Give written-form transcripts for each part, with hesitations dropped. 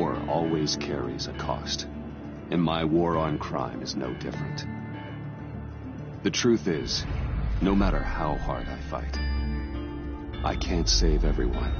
war always carries a cost, and my war on crime is no different. The truth is, no matter how hard I fight, I can't save everyone.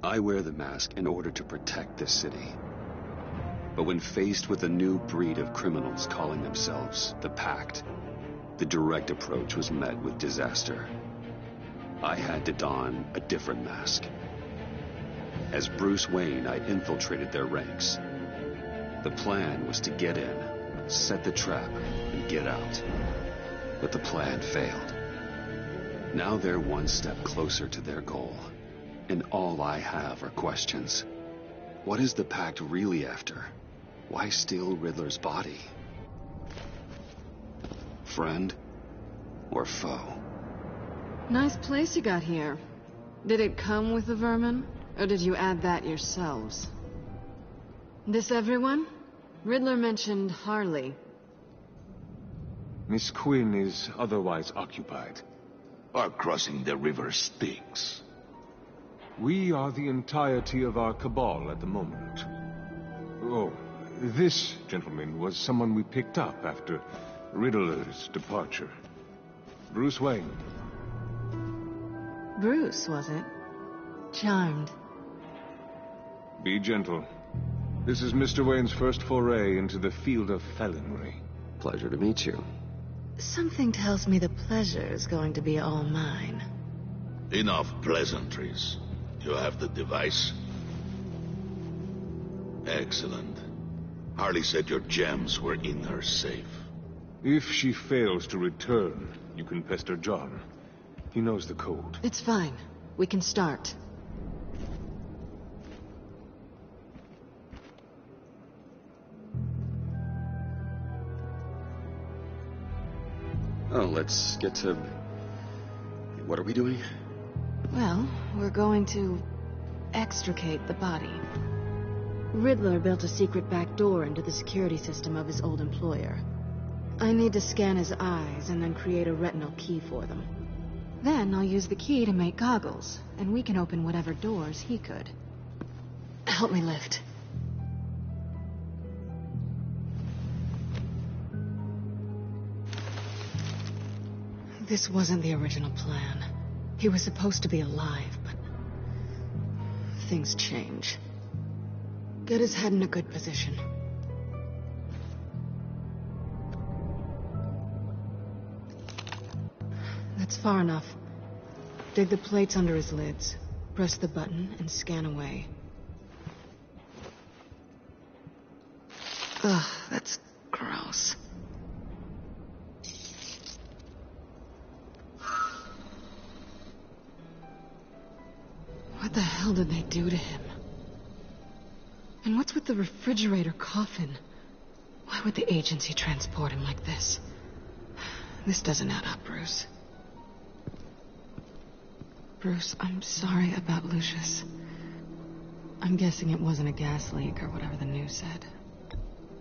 I wear the mask in order to protect this city. But when faced with a new breed of criminals calling themselves the Pact, the direct approach was met with disaster. I had to don a different mask. As Bruce Wayne, I infiltrated their ranks. The plan was to get in, set the trap, and get out. But the plan failed. Now they're one step closer to their goal. And all I have are questions. What is the Pact really after? Why steal Riddler's body? Friend or foe? Nice place you got here. Did it come with the vermin? Or did you add that yourselves? This everyone? Riddler mentioned Harley. Miss Quinn is otherwise occupied. Our crossing the river Styx. We are the entirety of our cabal at the moment. Oh, this gentleman was someone we picked up after Riddler's departure. Bruce Wayne. Bruce, was it? Charmed. Be gentle. This is Mr. Wayne's first foray into the field of felonry. Pleasure to meet you. Something tells me the pleasure is going to be all mine. Enough pleasantries. You have the device? Excellent. Harley said your gems were in her safe. If she fails to return, you can pester John. He knows the code. It's fine. We can start. Oh, let's get to... What are we doing? Well, we're going to extricate the body. Riddler built a secret back door into the security system of his old employer. I need to scan his eyes and then create a retinal key for them. Then I'll use the key to make goggles, and we can open whatever doors he could. Help me lift. This wasn't the original plan. He was supposed to be alive, but things change. Get his head in a good position. That's far enough. Dig the plates under his lids. Press the button and scan away. Ugh, that's gross. What the hell did they do to him? And what's with the refrigerator coffin? Why would the agency transport him like this? This doesn't add up, Bruce. Bruce, I'm sorry about Lucius. I'm guessing it wasn't a gas leak or whatever the news said.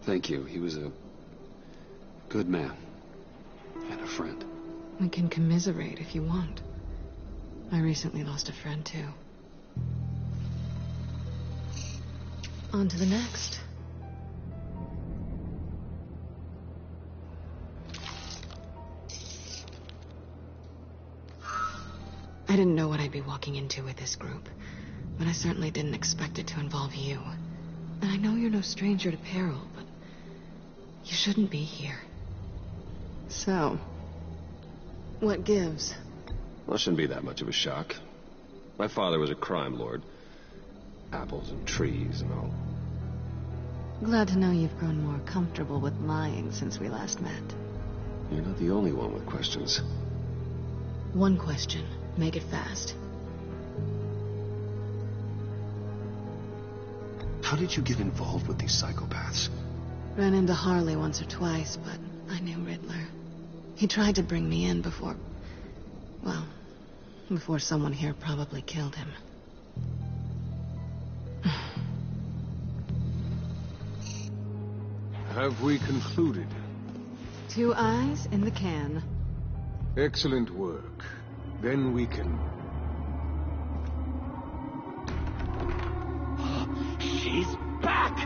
Thank you. He was a good man. And a friend. We can commiserate if you want. I recently lost a friend, too. On to the next. I didn't know what I'd be walking into with this group, but I certainly didn't expect it to involve you. And I know you're no stranger to peril, but you shouldn't be here. So, what gives? Well, it shouldn't be that much of a shock. My father was a crime lord. Apples and trees and all. Glad to know you've grown more comfortable with lying since we last met. You're not the only one with questions. One question. Make it fast. How did you get involved with these psychopaths? Ran into Harley once or twice, but I knew Riddler. He tried to bring me in before... well, before someone here probably killed him. Have we concluded? 2 eyes in the can. Excellent work. Then we can... She's back!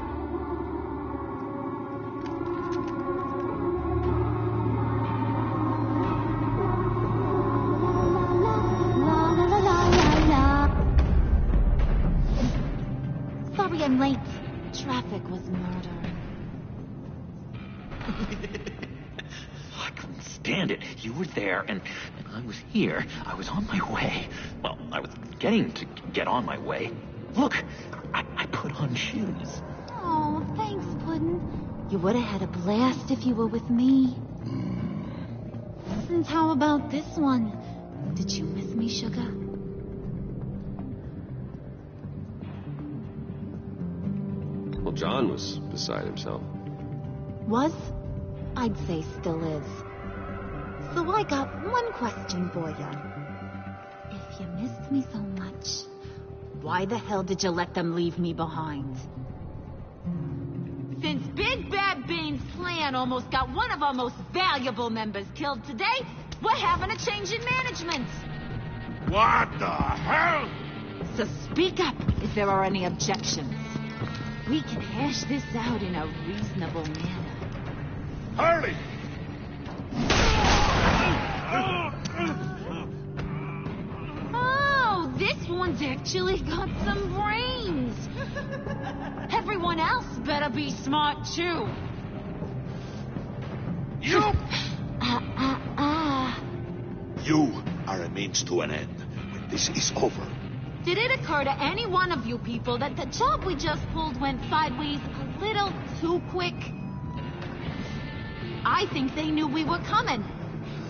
Sorry I'm late. Traffic was murder. I couldn't stand it. You were there, and I was here. I was on my way. Well, I was getting to get on my way. Look, I put on shoes. Oh, thanks, Puddin'. You would have had a blast if you were with me. And how about this one? Did you miss me, sugar? Well, John was beside himself. Was? I'd say still is. So I got one question for you. If you missed me so much, why the hell did you let them leave me behind? Since Big Bad Bean's plan almost got one of our most valuable members killed today, we're having a change in management. What the hell? So speak up if there are any objections. We can hash this out in a reasonable manner. Harley! Oh, this one's actually got some brains. Everyone else better be smart, too. You! You are a means to an end when this is over. Did it occur to any one of you people that the job we just pulled went sideways a little too quick? I think they knew we were coming,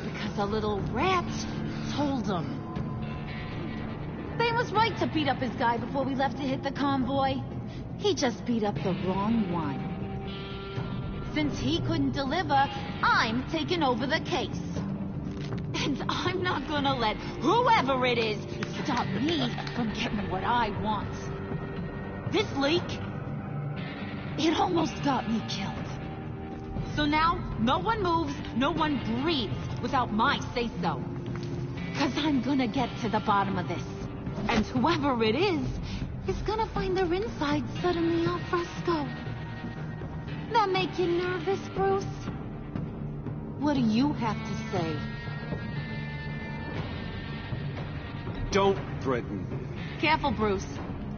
because a little rat told them. They was right to beat up his guy before we left to hit the convoy. He just beat up the wrong one. Since he couldn't deliver, I'm taking over the case. And I'm not gonna let whoever it is stop me from getting what I want. This leak, it almost got me killed. So now, no one moves, no one breathes without my say-so. 'Cause I'm gonna get to the bottom of this. And whoever it is gonna find their inside suddenly al fresco. That make you nervous, Bruce? What do you have to say? Don't threaten me. Careful, Bruce.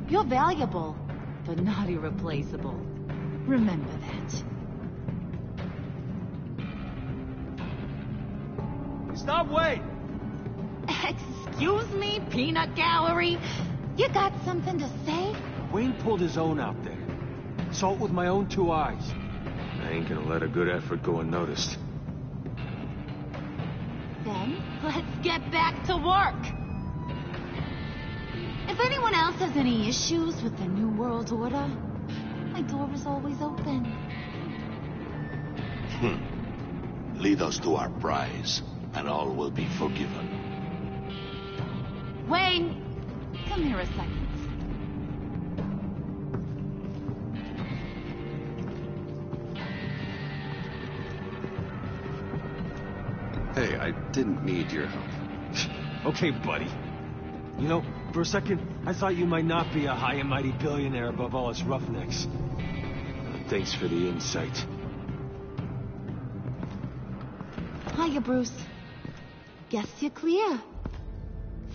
You're valuable, but not irreplaceable. Remember that. Stop, wait! Excuse me, peanut gallery? You got something to say? Wayne pulled his own out there. Saw it with my own 2 eyes. I ain't gonna let a good effort go unnoticed. Then, let's get back to work. If anyone boss has any issues with the New World Order, my door is always open. Lead us to our prize, and all will be forgiven. Wayne, come here a second. Hey, I didn't need your help. Okay, buddy. You know, for a second, I thought you might not be a high and mighty billionaire above all us roughnecks. Thanks for the insight. Hiya, Bruce. Guess you're clear.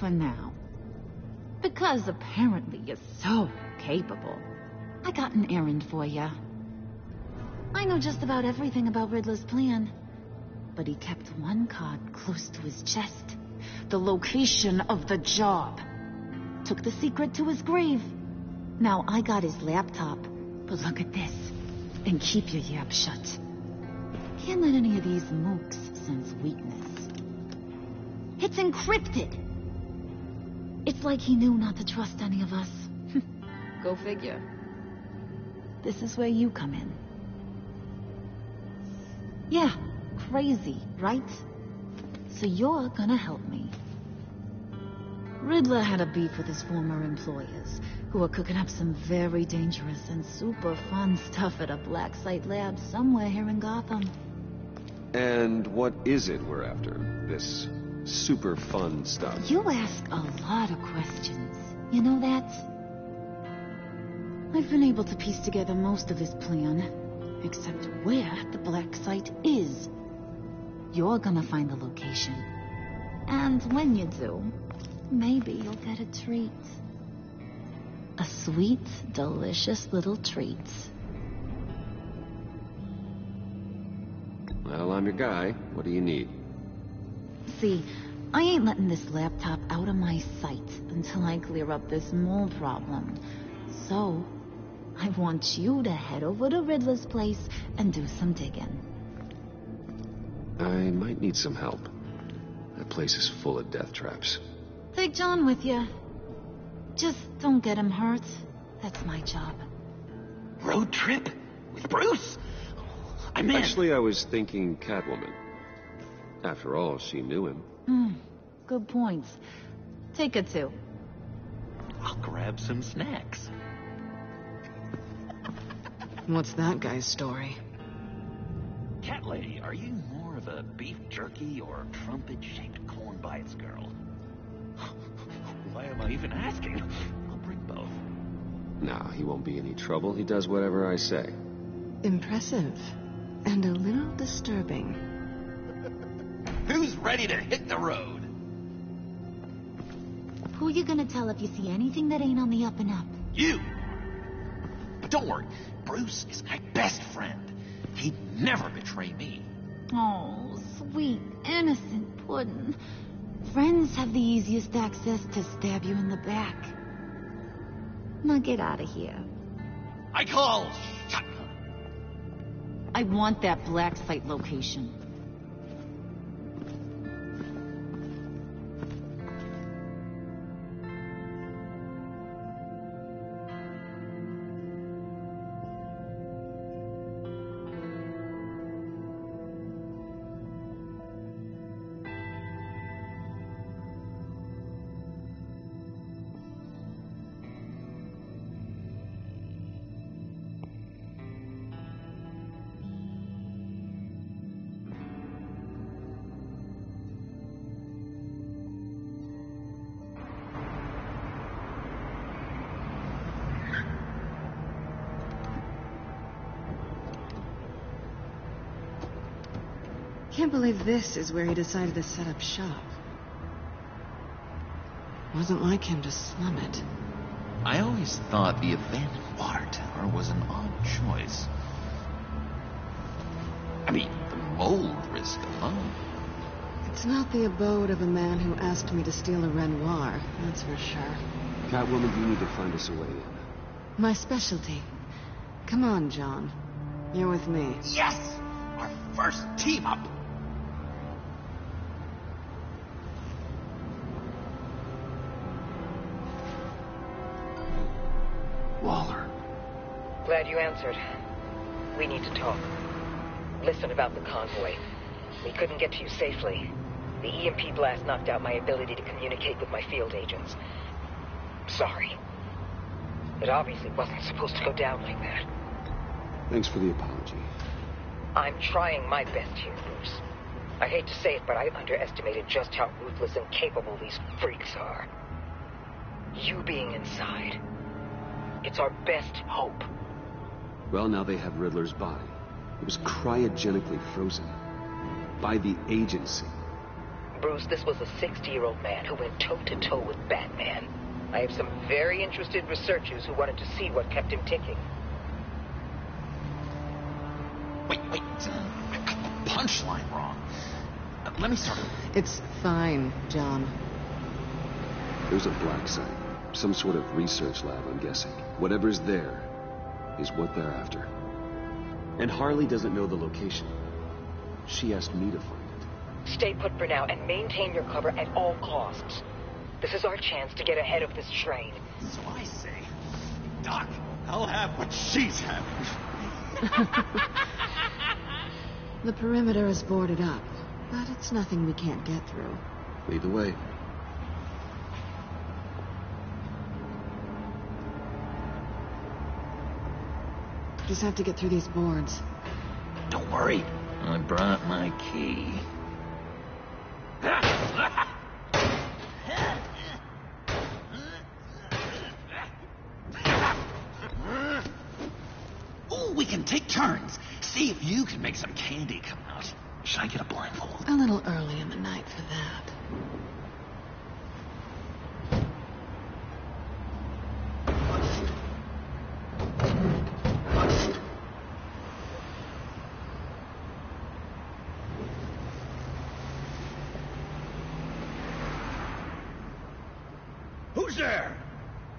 For now. Because apparently you're so capable. I got an errand for you. I know just about everything about Riddler's plan. But he kept one card close to his chest. The location of the job. Took the secret to his grave. Now I got his laptop. But look at this. And keep your yap shut. Can't let any of these mooks sense weakness. It's encrypted. It's like he knew not to trust any of us. Go figure. This is where you come in. Yeah, crazy, right? So you're gonna help me. Riddler had a beef with his former employers, who were cooking up some very dangerous and super fun stuff at a black site lab somewhere here in Gotham. And what is it we're after? This super fun stuff? You ask a lot of questions. You know that? I've been able to piece together most of his plan, except where the black site is. You're gonna find the location. And when you do, maybe you'll get a treat. A sweet, delicious little treat. Well, I'm your guy. What do you need? See, I ain't letting this laptop out of my sight until I clear up this mole problem. So, I want you to head over to Riddler's place and do some digging. I might need some help. That place is full of death traps. Take John with you. Just don't get him hurt. That's my job. Road trip? With Bruce? I'm in. Actually, I was thinking Catwoman. After all, she knew him. Good points. Take her too. I'll grab some snacks. What's that guy's story? Cat lady, are you more of a beef jerky or trumpet-shaped corn bites girl? Why am I even asking? I'll bring both. Nah, he won't be any trouble. He does whatever I say. Impressive. And a little disturbing. Who's ready to hit the road? Who you gonna tell if you see anything that ain't on the up and up? You! But don't worry, Bruce is my best friend. He'd never betray me. Oh, sweet, innocent puddin'. Friends have the easiest access to stab you in the back. Now get out of here. I call shotgun. I want that black site location. Can't believe this is where he decided to set up shop. Wasn't like him to slum it. I always thought the abandoned water tower was an odd choice. I mean, the mold risk alone. It's not the abode of a man who asked me to steal a Renoir, that's for sure. Catwoman, you need to find us a way in. My specialty. Come on, John. You're with me. Yes! Our first team up! Waller. Glad you answered. We need to talk. Listen about the convoy. We couldn't get to you safely. The EMP blast knocked out my ability to communicate with my field agents. Sorry. It obviously wasn't supposed to go down like that. Thanks for the apology. I'm trying my best here, Bruce. I hate to say it, but I underestimated just how ruthless and capable these freaks are. You being inside, it's our best hope. Well, now they have Riddler's body. It was cryogenically frozen. By the agency. Bruce, this was a 60-year-old man who went toe-to-toe with Batman. I have some very interested researchers who wanted to see what kept him ticking. Wait. I got the punchline wrong. Let me start. It's fine, John. There's a black site. Some sort of research lab, I'm guessing. Whatever's there is what they're after. And Harley doesn't know the location. She asked me to find it. Stay put for now and maintain your cover at all costs. This is our chance to get ahead of this train. So I say, Doc, I'll have what she's having. The perimeter is boarded up, but it's nothing we can't get through. Lead the way. Just have to get through these boards. Don't worry, I brought my key. Oh, we can take turns. See if you can make some candy come out. Should I get a blindfold? A little early in the night for that. Who's there?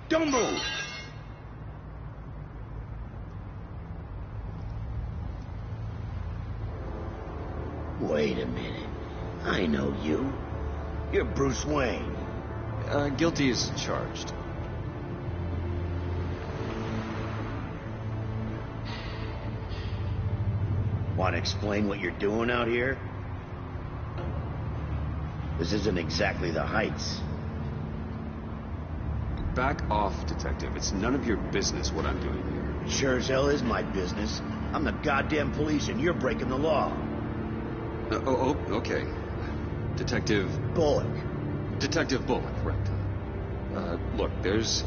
Don't move! Wait a minute. I know you. You're Bruce Wayne. Guilty as charged. Want to explain what you're doing out here? This isn't exactly the Heights. Back off, Detective. It's none of your business what I'm doing here. Sure as hell is my business. I'm the goddamn police and you're breaking the law. Okay. Detective... Bullock. Detective Bullock, right. Look, there's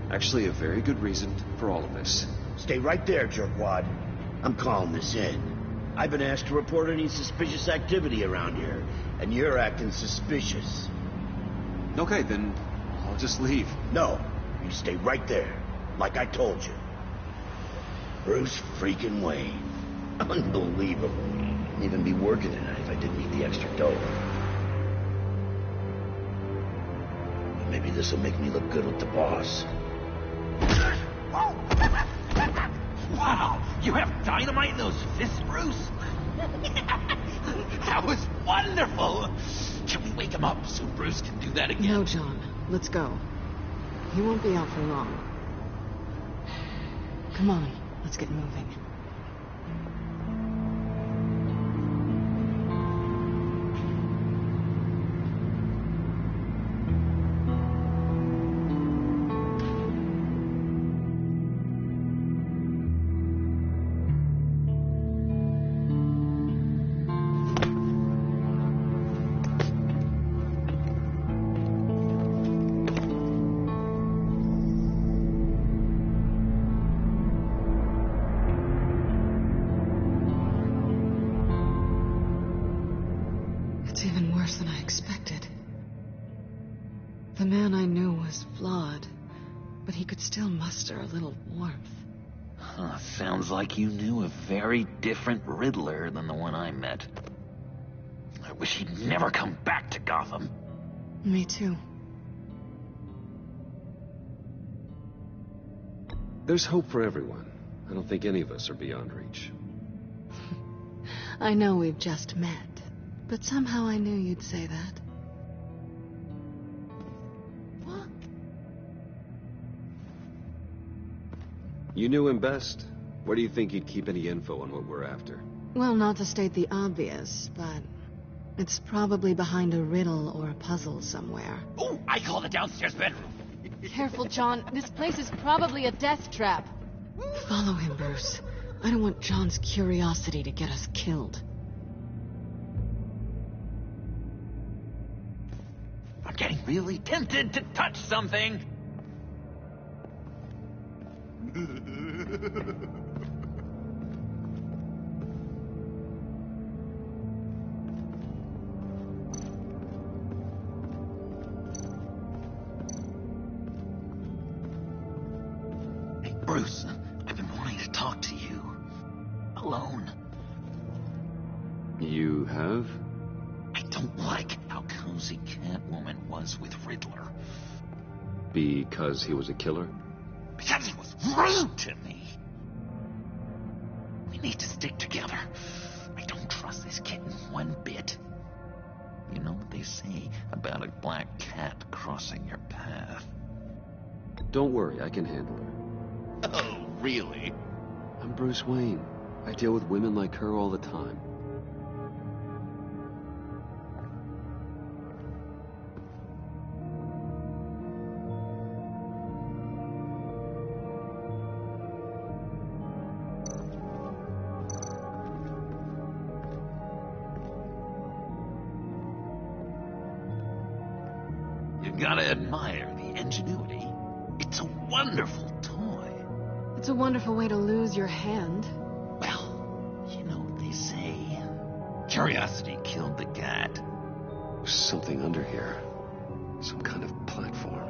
actually a very good reason for all of this. Stay right there, jerkwad. I'm calling this in. I've been asked to report any suspicious activity around here, and you're acting suspicious. Okay, then I'll just leave. No, you stay right there, like I told you. Bruce freaking Wayne. Unbelievable. I'd even be working tonight if I didn't need the extra dough. Maybe this'll make me look good with the boss. Wow, you have dynamite in those fists, Bruce? That was wonderful! Can we wake him up so Bruce can do that again? No, John. Let's go. He won't be out for long. Come on, let's get moving. It's even worse than I expected. The man I knew was flawed, but he could still muster a little warmth. Sounds like you knew a very different Riddler than the one I met. I wish he'd never come back to Gotham. Me too. There's hope for everyone. I don't think any of us are beyond reach. I know we've just met, but somehow I knew you'd say that. What? You knew him best. Where do you think he'd keep any info on what we're after? Well, not to state the obvious, but it's probably behind a riddle or a puzzle somewhere. Oh, I call the downstairs bedroom. Careful, John. This place is probably a death trap. Follow him, Bruce. I don't want John's curiosity to get us killed. I'm getting really tempted to touch something. Hey, Bruce, I've been wanting to talk to you. Alone. You have? I don't like how cozy Catwoman was with Riddler. Because he was a killer? Because he was rude to me. We need to stick together. I don't trust this kitten one bit. You know what they say about a black cat crossing your path? Don't worry, I can handle her. Oh, really? I'm Bruce Wayne. I deal with women like her all the time. You gotta admire the ingenuity. It's a wonderful toy. It's a wonderful way to lose your hand. Well, you know what they say. Curiosity killed the cat. There's something under here. Some kind of platform.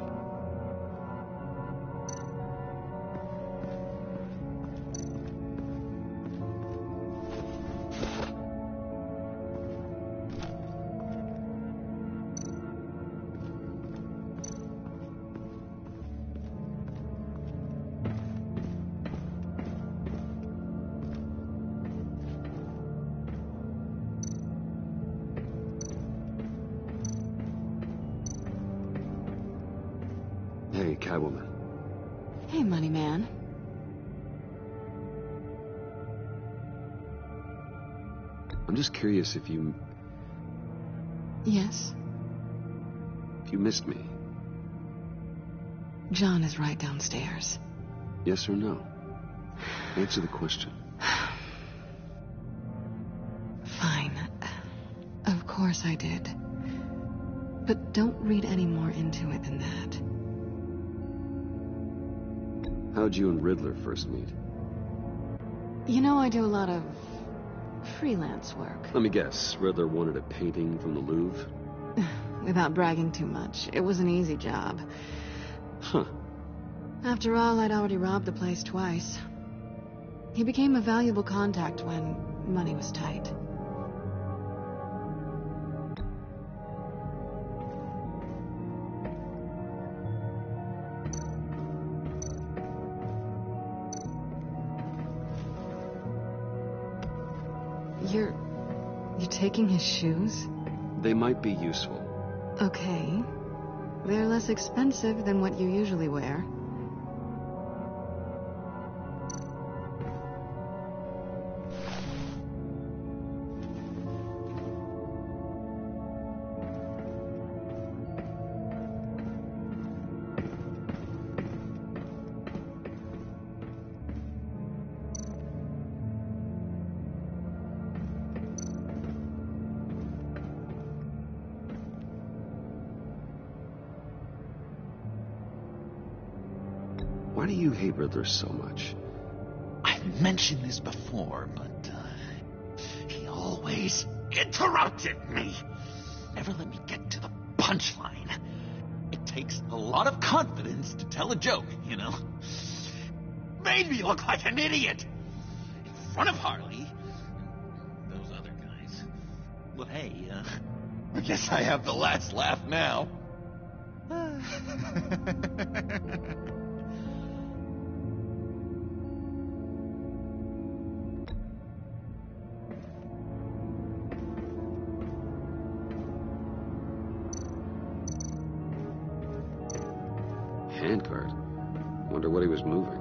Hey, Catwoman. Hey, Money Man. I'm just curious if you Yes? missed me. John is right downstairs. Yes or no? Answer the question. Fine. Of course I did. But don't read any more into it than that. How'd you and Riddler first meet? You know, I do a lot of freelance work. Let me guess. Riddler wanted a painting from the Louvre? Without bragging too much, it was an easy job. Huh. After all, I'd already robbed the place twice. He became a valuable contact when money was tight. You're taking his shoes? They might be useful. Okay. They're less expensive than what you usually wear. Why do you hate Riddler so much? I've mentioned this before, but he always interrupted me. Never let me get to the punchline. It takes a lot of confidence to tell a joke, you know. Made me look like an idiot in front of Harley and those other guys. Well, hey, I guess I have the last laugh now. Handcart. Wonder what he was moving.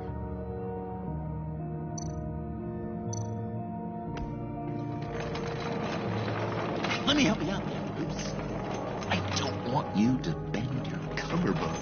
Let me help you out there, Bruce. I don't want you to bend your collarbone.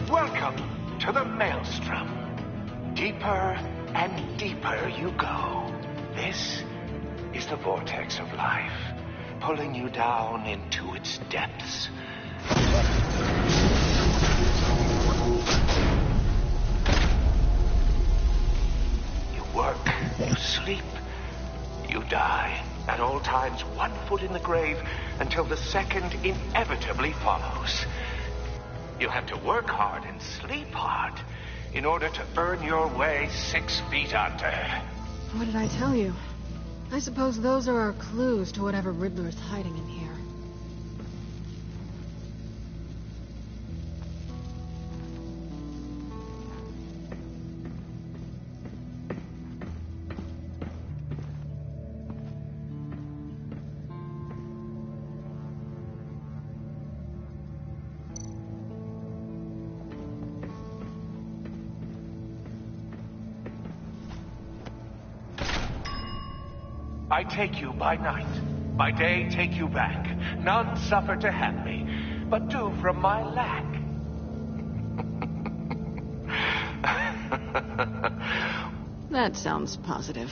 Welcome to the Maelstrom. Deeper and deeper you go. This is the vortex of life, pulling you down into its depths. You work, you sleep, you die. At all times, 1 foot in the grave until the second inevitably follows. You have to work hard and sleep hard in order to earn your way 6 feet under. What did I tell you? I suppose those are our clues to whatever Riddler is hiding in here. I take you by night, by day take you back. None suffer to have me, but do from my lack. That sounds positive.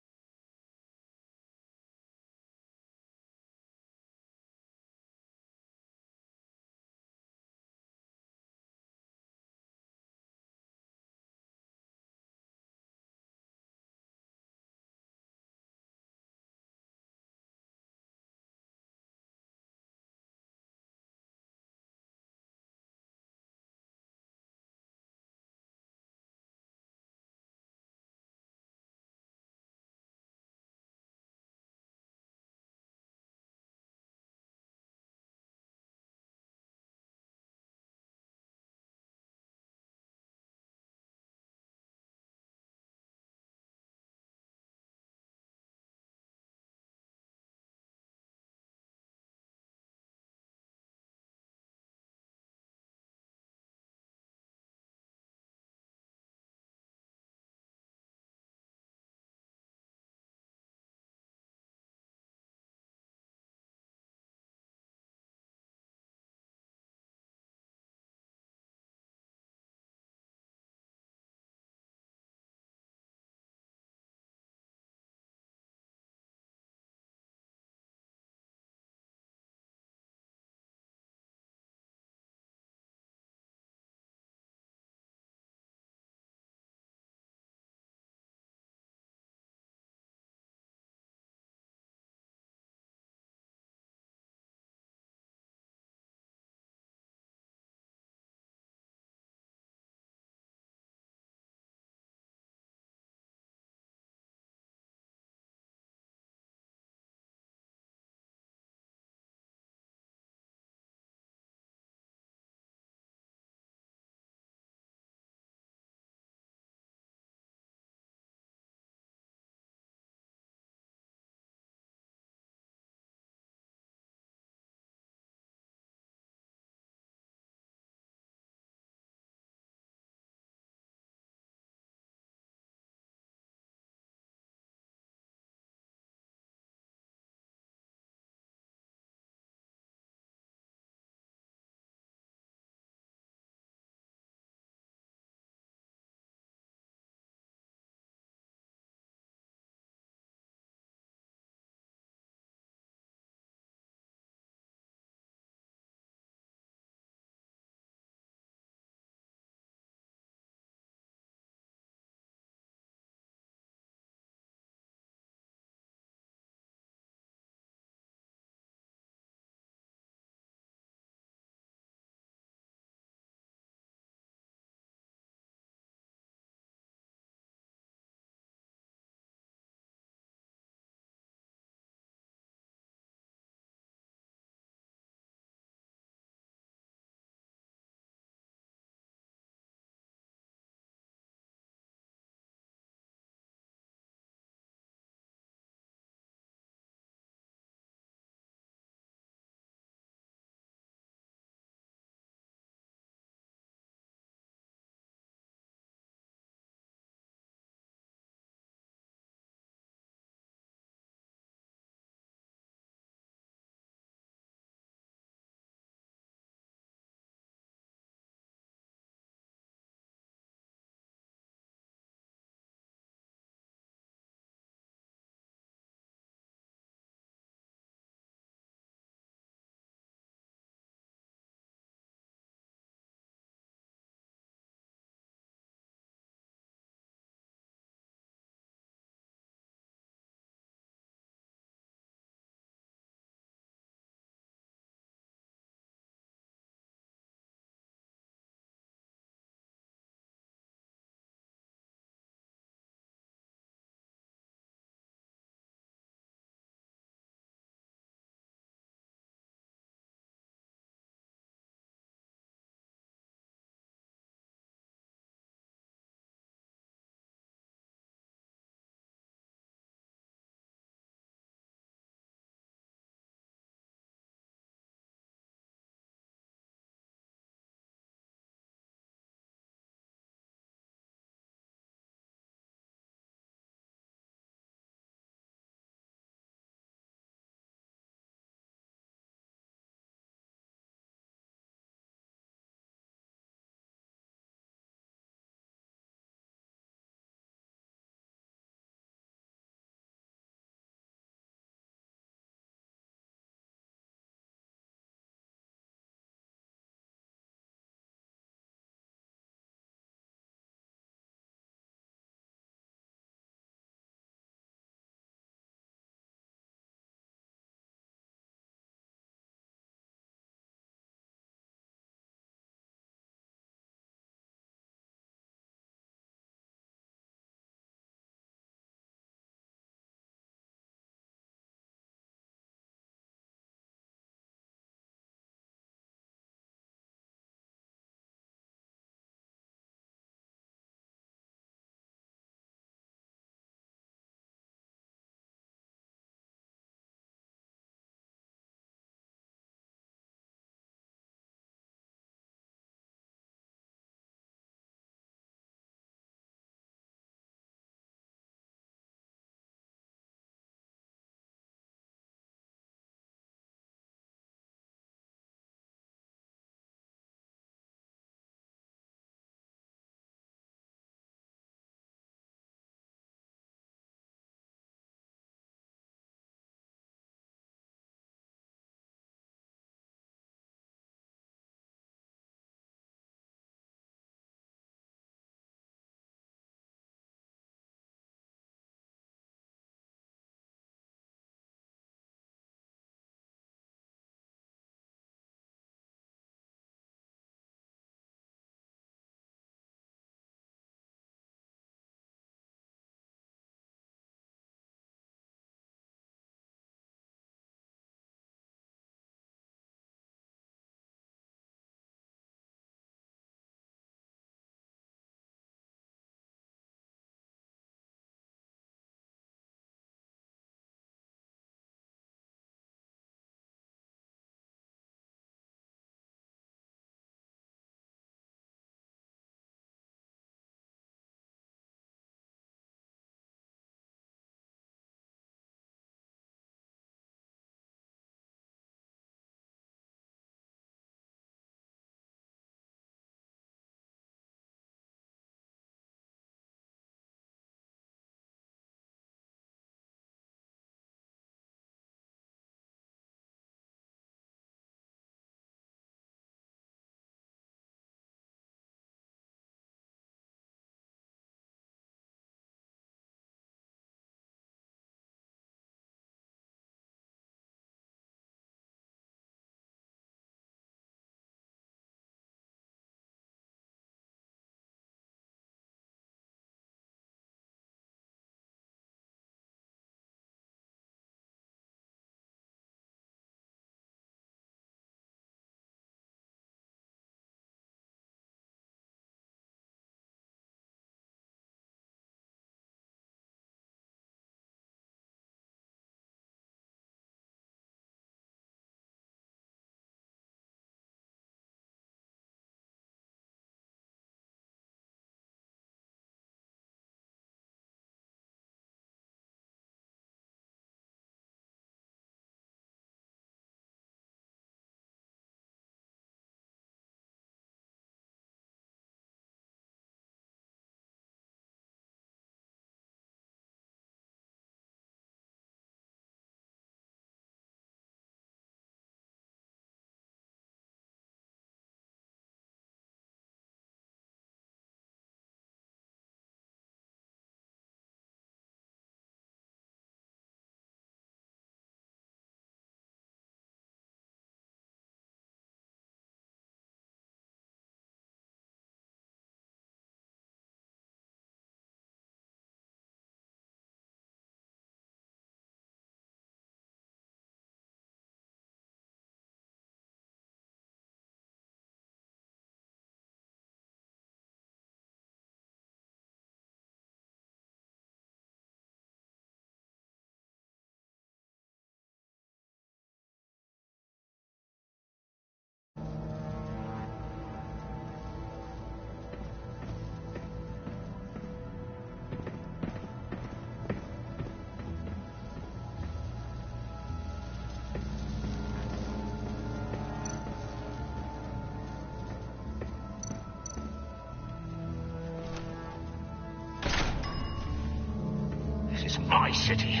my city.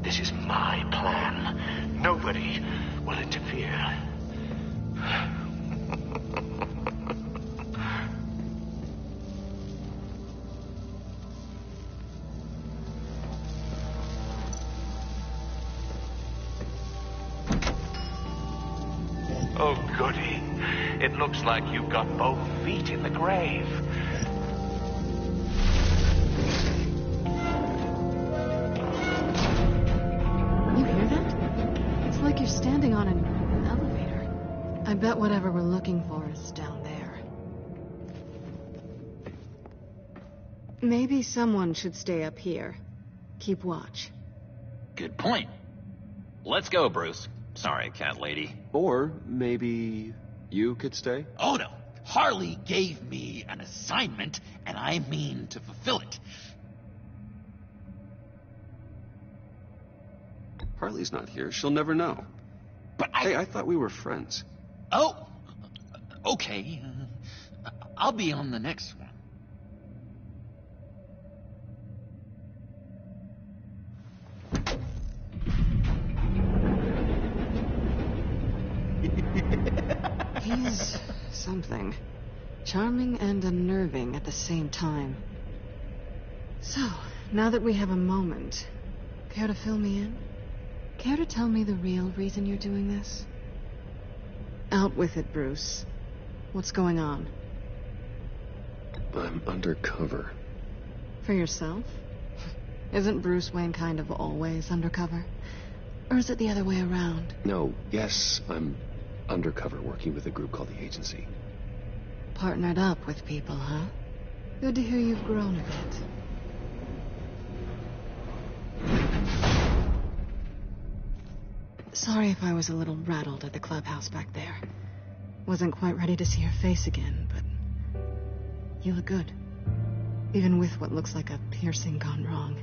This is my plan. Nobody will interfere. Oh, goody. It looks like you've got both feet in the grave. You hear that? It's like you're standing on an elevator. I bet whatever we're looking for is down there. Maybe someone should stay up here. Keep watch. Good point. Let's go, Bruce. Sorry, cat lady. Or maybe you could stay? Oh, no. Harley gave me an assignment, and I mean to fulfill it. Harley's not here. She'll never know. But Hey, I thought we were friends. Oh, okay. I'll be on the next one. He's something. Charming and unnerving at the same time. So, now that we have a moment, care to fill me in? Care to tell me the real reason you're doing this? Out with it, Bruce. What's going on? I'm undercover. For yourself? Isn't Bruce Wayne kind of always undercover? Or is it the other way around? No, yes, I'm undercover working with a group called the Agency. Partnered up with people, huh? Good to hear you've grown a bit. Sorry if I was a little rattled at the clubhouse back there. Wasn't quite ready to see your face again, but you look good. Even with what looks like a piercing gone wrong.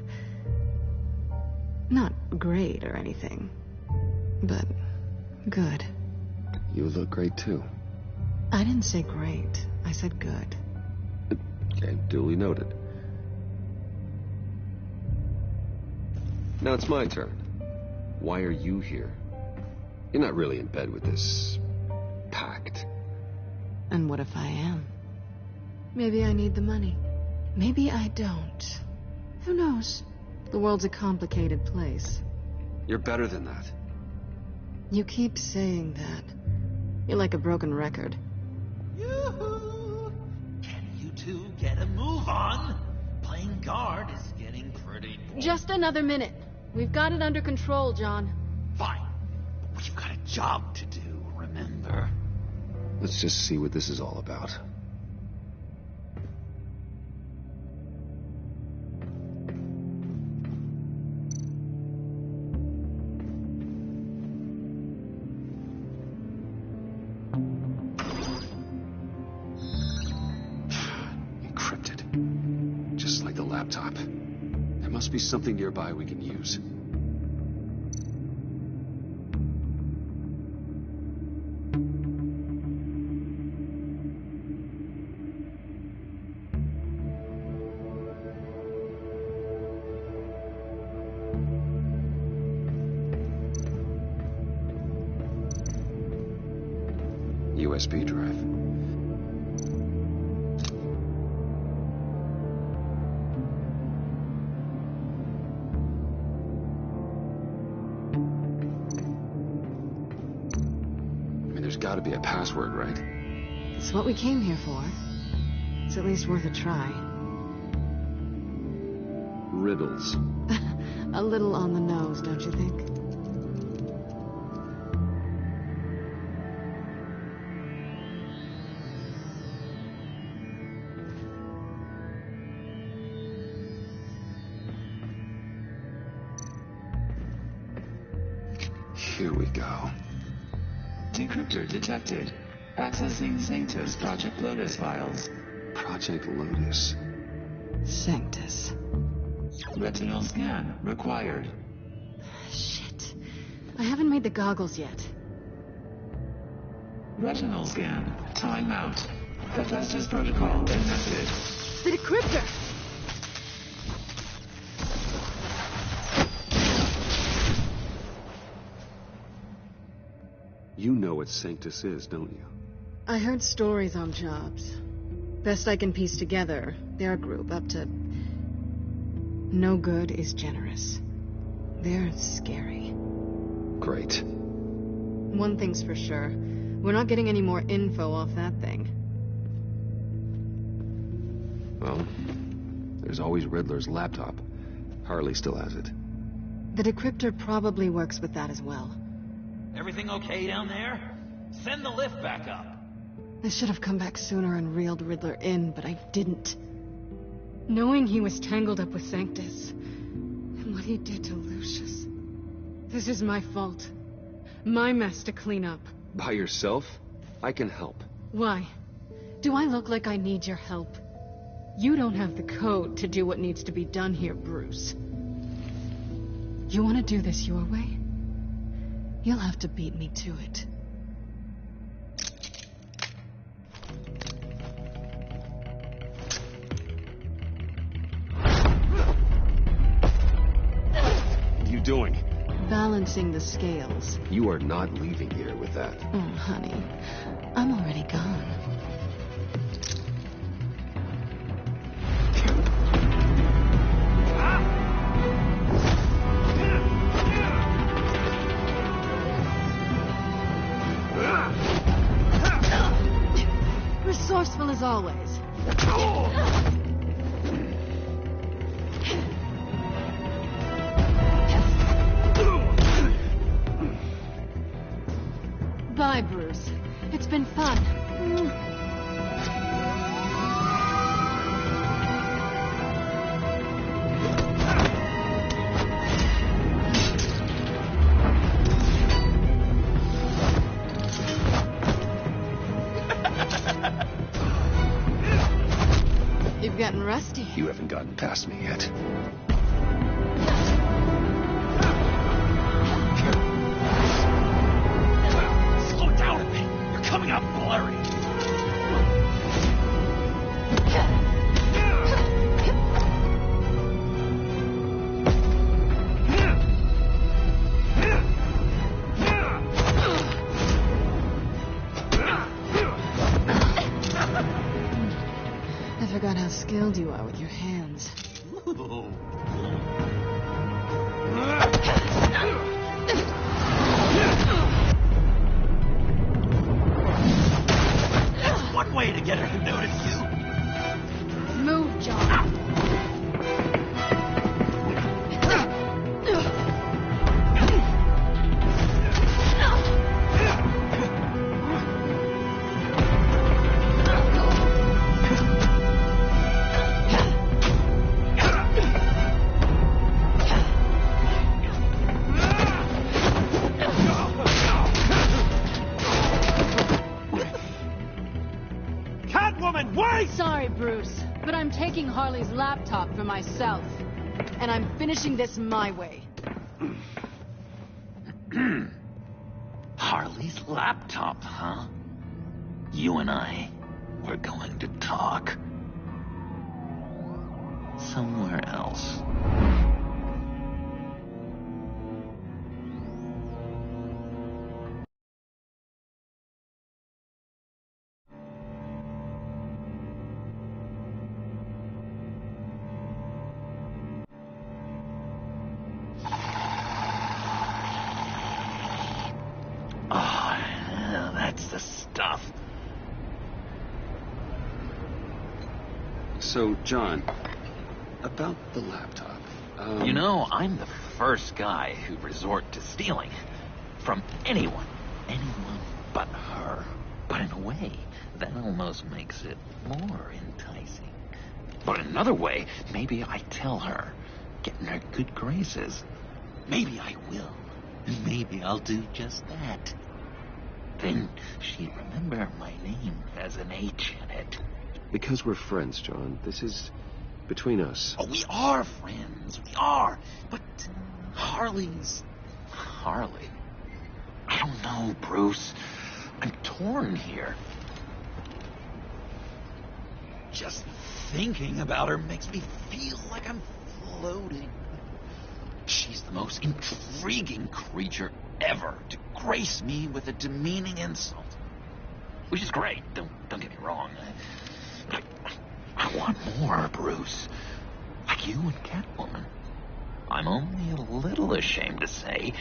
Not great or anything, but good. You look great, too. I didn't say great. I said good. Okay, duly noted. Now it's my turn. Why are you here? You're not really in bed with this pact. And what if I am? Maybe I need the money. Maybe I don't. Who knows? The world's a complicated place. You're better than that. You keep saying that. You're like a broken record. Yoo-hoo! Can you two get a move on? Playing guard is getting pretty boring. Just another minute. We've got it under control, John. Fine. But we've got a job to do, remember? Let's just see what this is all about. Laptop. There must be something nearby we can use. USB drive. Got to be a password, right? It's what we came here for. It's at least worth a try. Riddles. A little on the nose, don't you think? Here we go. Decryptor detected. Accessing Sanctus Project Lotus files. Project Lotus? Sanctus. Retinal scan required. Shit. I haven't made the goggles yet. Retinal scan. Timeout. Hephaestus protocol invented. The decryptor! You know what Sanctus is, don't you? I heard stories on jobs. Best I can piece together, their group up to... No good is generous. They're scary. Great. One thing's for sure. We're not getting any more info off that thing. Well, there's always Riddler's laptop. Harley still has it. The decryptor probably works with that as well. Everything okay down there? Send the lift back up. I should have come back sooner and reeled Riddler in, but I didn't. Knowing he was tangled up with Sanctus, and what he did to Lucius. This is my fault. My mess to clean up. By yourself? I can help. Why? Do I look like I need your help? You don't have the code to do what needs to be done here, Bruce. You want to do this your way? You'll have to beat me to it. What are you doing? Balancing the scales. You are not leaving here with that. Oh, honey. I'm already gone. Resourceful as always. Bye, Bruce. It's been fun. You've gotten rusty. You haven't gotten past me yet. Slow down a bit. You're coming up blurry. I forgot how skilled you are with your hands. That's one way to get her to notice you. Move, John. Sorry, Bruce, but I'm taking Harley's laptop for myself. And I'm finishing this my way. Harley's laptop, huh? You and I, we're going to talk. Somewhere else. So, John, about the laptop. You know, I'm the first guy who'd resort to stealing. From anyone. Anyone but her. But in a way, that almost makes it more enticing. But in another way, maybe I tell her, get in her good graces. Maybe I will. And maybe I'll do just that. Then she'd remember my name has an H in it. Because we're friends, John. This is between us. Oh, we are friends. We are. But Harley's... Harley. I don't know, Bruce. I'm torn here. Just thinking about her makes me feel like I'm floating. She's the most intriguing creature ever to grace me with a demeaning insult. Which is great, don't get me wrong. I want more, Bruce. Like you and Catwoman. I'm only a little ashamed to say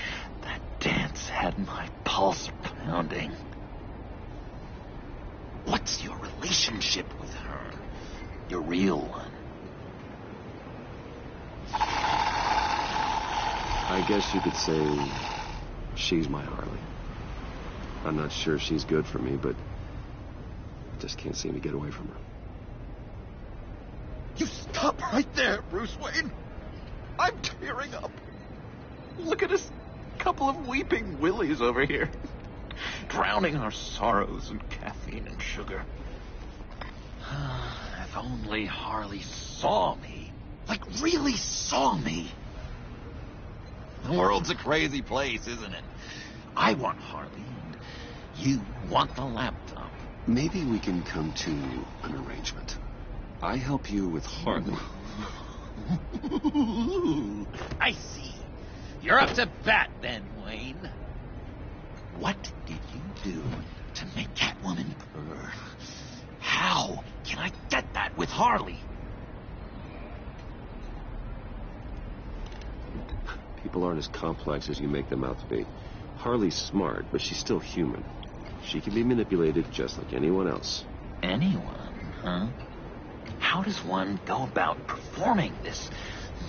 that dance had my pulse pounding. What's your relationship with her? Your real one? I guess you could say she's my Harley. I'm not sure she's good for me, but I just can't seem to get away from her. You stop right there, Bruce Wayne. I'm tearing up. Look at us, couple of weeping willies over here. Drowning our sorrows in caffeine and sugar. If only Harley saw me. Like, really saw me. The world's a crazy place, isn't it? I want Harley, and you want the laptop. Maybe we can come to an arrangement. I help you with Harley. I see. You're up to bat then, Wayne. What did you do to make Catwoman purr? How can I get that with Harley? People aren't as complex as you make them out to be. Harley's smart, but she's still human. She can be manipulated just like anyone else. Anyone, huh? How does one go about performing this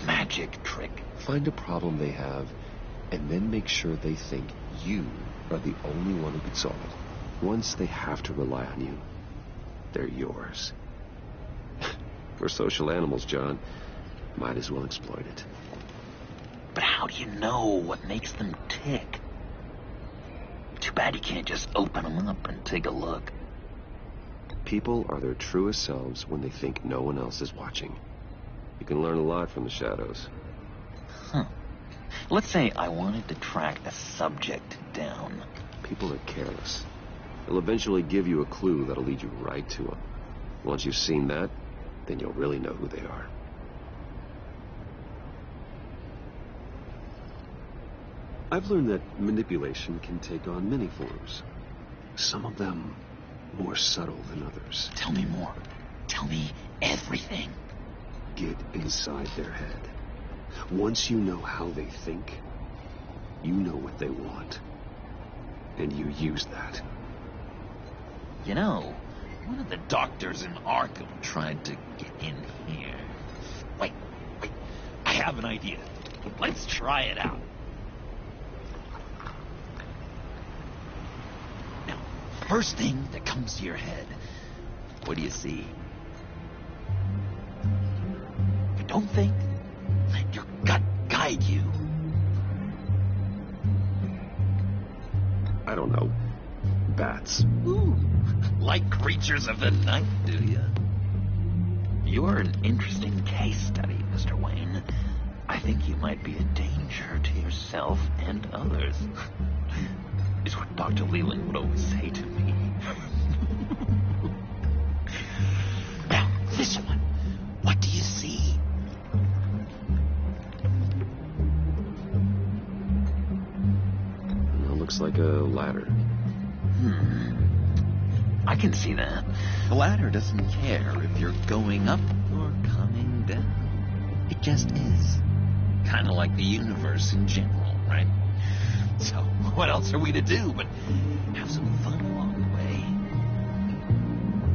magic trick? Find a problem they have, and then make sure they think you are the only one who can solve it. Once they have to rely on you, they're yours. We're social animals, John. Might as well exploit it. But how do you know what makes them tick? Too bad you can't just open them up and take a look. People are their truest selves when they think no one else is watching. You can learn a lot from the shadows. Huh. Let's say I wanted to track a subject down. People are careless. They'll eventually give you a clue that'll lead you right to them. Once you've seen that, then you'll really know who they are. I've learned that manipulation can take on many forms. Some of them more subtle than others. Tell me more. Tell me everything. Get inside their head. Once you know how they think, you know what they want. And you use that. You know, one of the doctors in Arkham tried to get in here. Wait. I have an idea. Let's try it out. Now, first thing that comes to your head, what do you see? But don't think. Let your gut guide you. I don't know. Bats. Ooh, like creatures of the night, do you? You're an interesting case study, Mr. Wayne. I think you might be a danger to yourself and others. Is what Dr. Leland would always say to me. Now, this one. What do you see? It looks like a ladder. I can see that. The ladder doesn't care if you're going up or coming down. It just is. Kind of like the universe in general, right? So, what else are we to do but have some fun along the way?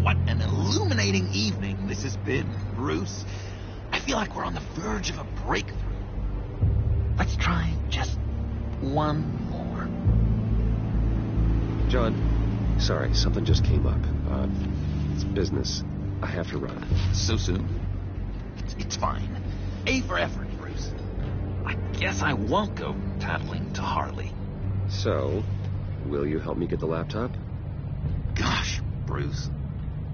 What an illuminating evening this has been, Bruce. I feel like we're on the verge of a breakthrough. Let's try just one more. John, sorry, something just came up. It's business. I have to run. So soon? It's fine. A for effort, Bruce. I guess I won't go tattling to Harley. So, will you help me get the laptop? Gosh, Bruce.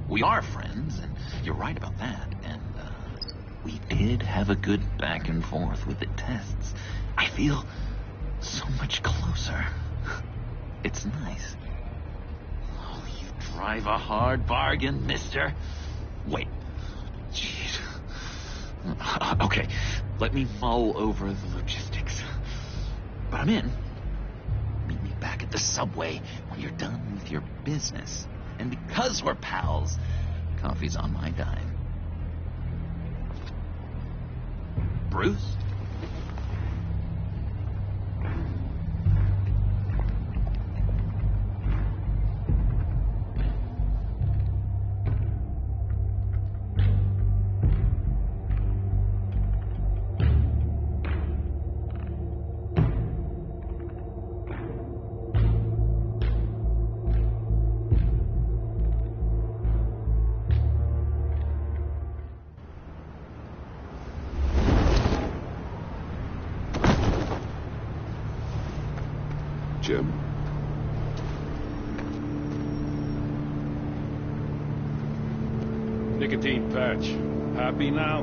We are friends, and you're right about that. And, we did have a good back and forth with the tests. I feel so much closer. It's nice. Oh, you drive a hard bargain, mister. Wait. Jeez. Okay, let me mull over the logistics. But I'm in. Meet me back at the the subway when you're done with your business. And because we're pals, coffee's on my dime. Bruce? Jim? Nicotine patch. Happy now?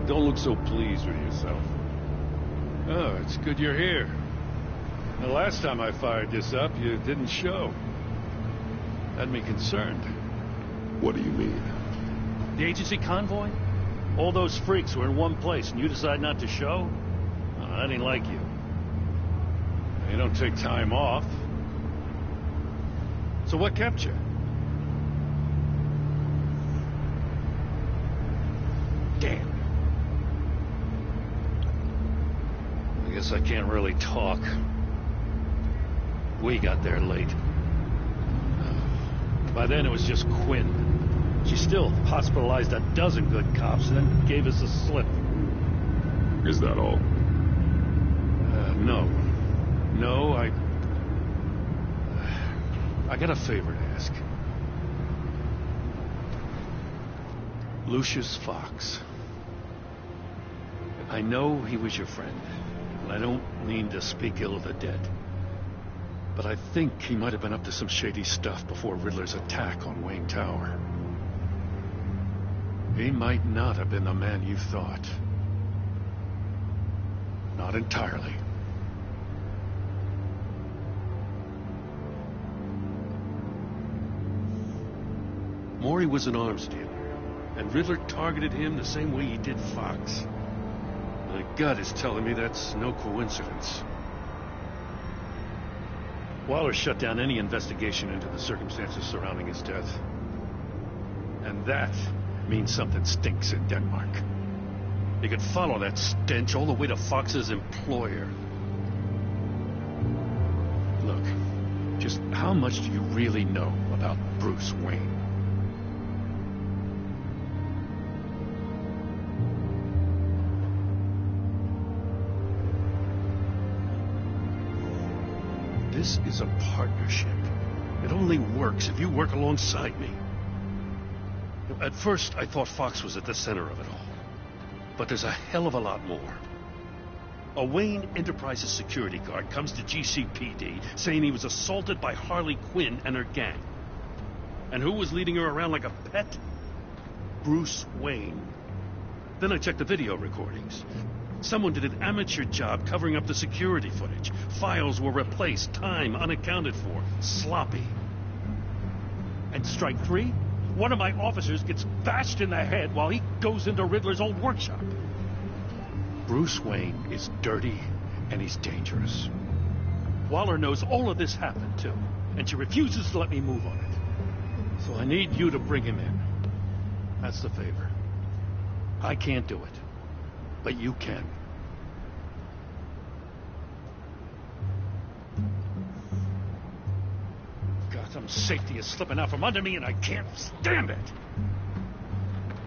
Don't look so pleased with yourself. Oh, it's good you're here. The last time I fired this up, you didn't show. Had me concerned. What do you mean? The agency convoy? All those freaks were in one place, and you decide not to show? Oh, I didn't like you. You don't take time off. So what kept you? Damn. I guess I can't really talk. We got there late. By then it was just Quinn. She still hospitalized a dozen good cops and then gave us a slip. Is that all? No. No, I got a favor to ask. Lucius Fox. I know he was your friend, and I don't mean to speak ill of the dead. But I think he might have been up to some shady stuff before Riddler's attack on Wayne Tower. He might not have been the man you thought. Not entirely. Maury was an arms dealer, and Riddler targeted him the same way he did Fox. My gut is telling me that's no coincidence. Waller shut down any investigation into the circumstances surrounding his death. And that means something stinks in Denmark. You could follow that stench all the way to Fox's employer. Look, just how much do you really know about Bruce Wayne? This is a partnership. It only works if you work alongside me. At first, I thought Fox was at the center of it all. But there's a hell of a lot more. A Wayne Enterprises security guard comes to GCPD saying he was assaulted by Harley Quinn and her gang. And who was leading her around like a pet? Bruce Wayne. Then I checked the video recordings. Someone did an amateur job covering up the security footage. Files were replaced, time unaccounted for, sloppy. And strike three? One of my officers gets bashed in the head while he goes into Riddler's old workshop. Bruce Wayne is dirty and he's dangerous. Waller knows all of this happened too, and she refuses to let me move on it. So I need you to bring him in. That's the favor. I can't do it. But you can. Gotham safety is slipping out from under me and I can't stand it.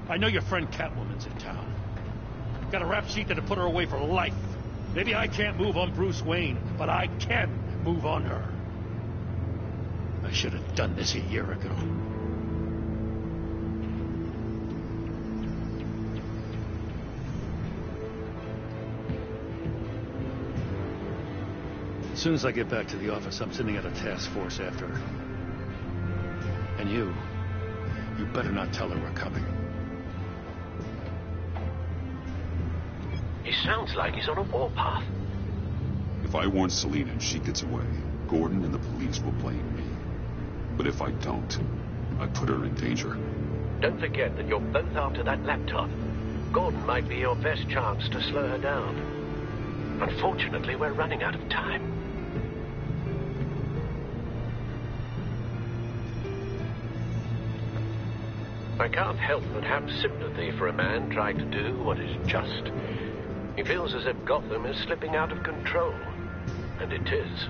I know your friend Catwoman's in town. Got a rap sheet that'll put her away for life. Maybe I can't move on Bruce Wayne, but I can move on her. I should have done this a year ago. As soon as I get back to the office, I'm sending out a task force after her. And you better not tell her we're coming. He sounds like he's on a warpath. If I warn Selina and she gets away, Gordon and the police will blame me. But if I don't, I put her in danger. Don't forget that you're both after that laptop. Gordon might be your best chance to slow her down. Unfortunately, we're running out of time. I can't help but have sympathy for a man trying to do what is just. He feels as if Gotham is slipping out of control. And it is.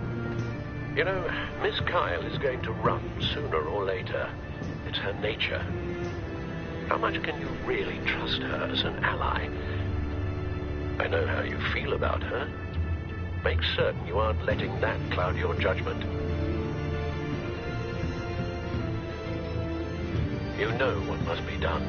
You know, Miss Kyle is going to run sooner or later. It's her nature. How much can you really trust her as an ally? I know how you feel about her. Make certain you aren't letting that cloud your judgment. You know what must be done.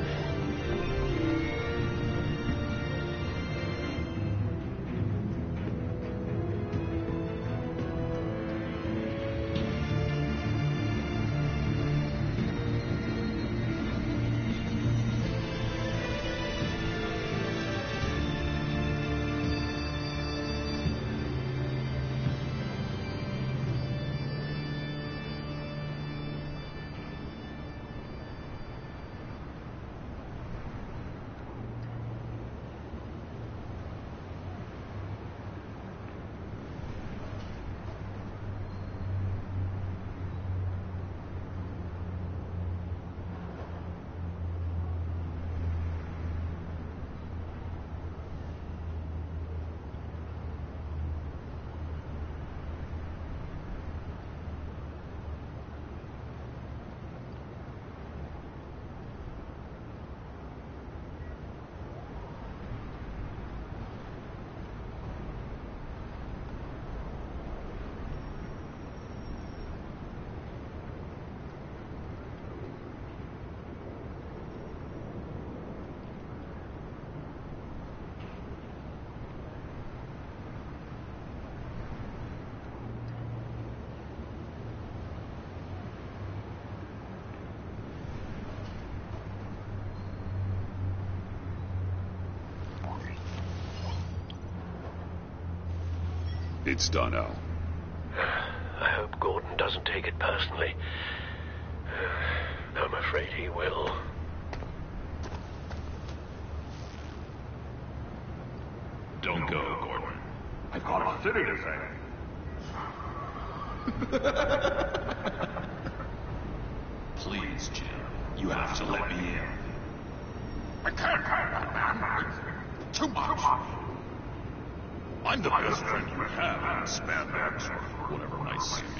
It's done, Al. I hope Gordon doesn't take it personally. I'm afraid he will. Don't go, Gordon. I've got a city to save. Please, Jim. You have to let me in. I can't, man. Too much. I'm the best friend you have in spandex or whatever nice suit is.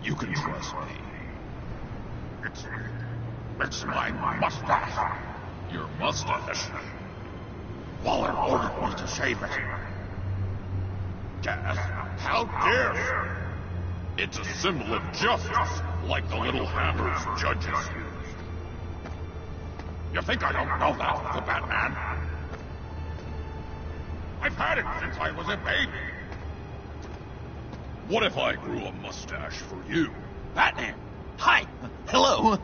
You can trust me. It's my mustache. Your mustache? Waller ordered me to shave it. Gas, how dare you? It's a symbol of justice, like the little hammers judges use. You think I don't know that, the Batman? I've had it since I was a baby. What if I grew a mustache for you? Batman! Hi! Hello!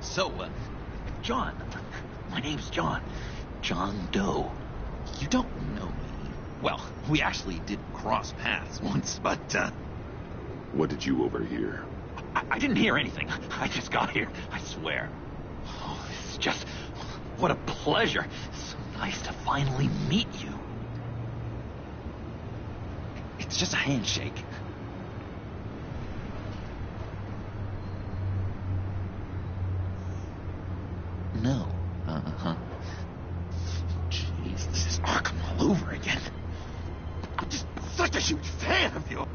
So, John. My name's John. John Doe. You don't know me. Well, we actually did cross paths once, but, What did you overhear? I didn't hear anything. I just got here, I swear. Oh, it's just... what a pleasure. So nice to finally meet you. It's just a handshake. No. Uh-huh. Jeez, this is Arkham all over again. I'm just such a huge fan of you.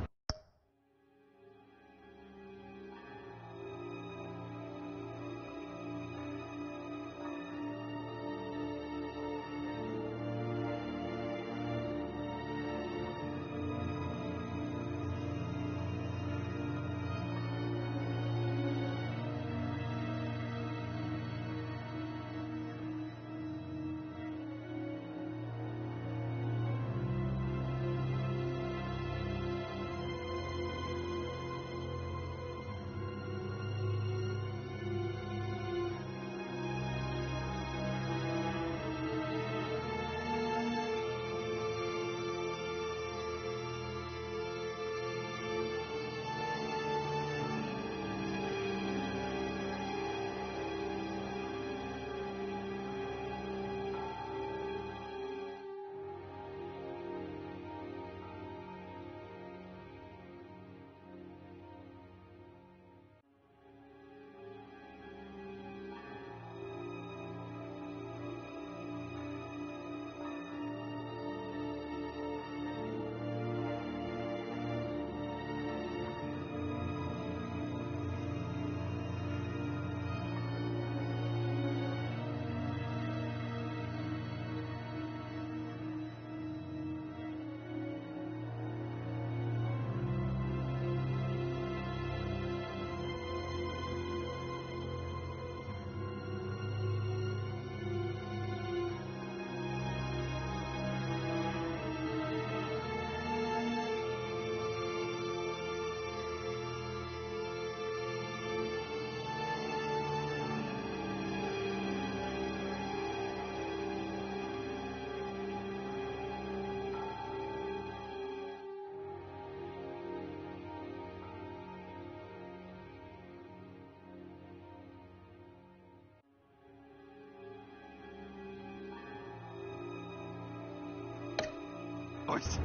yours.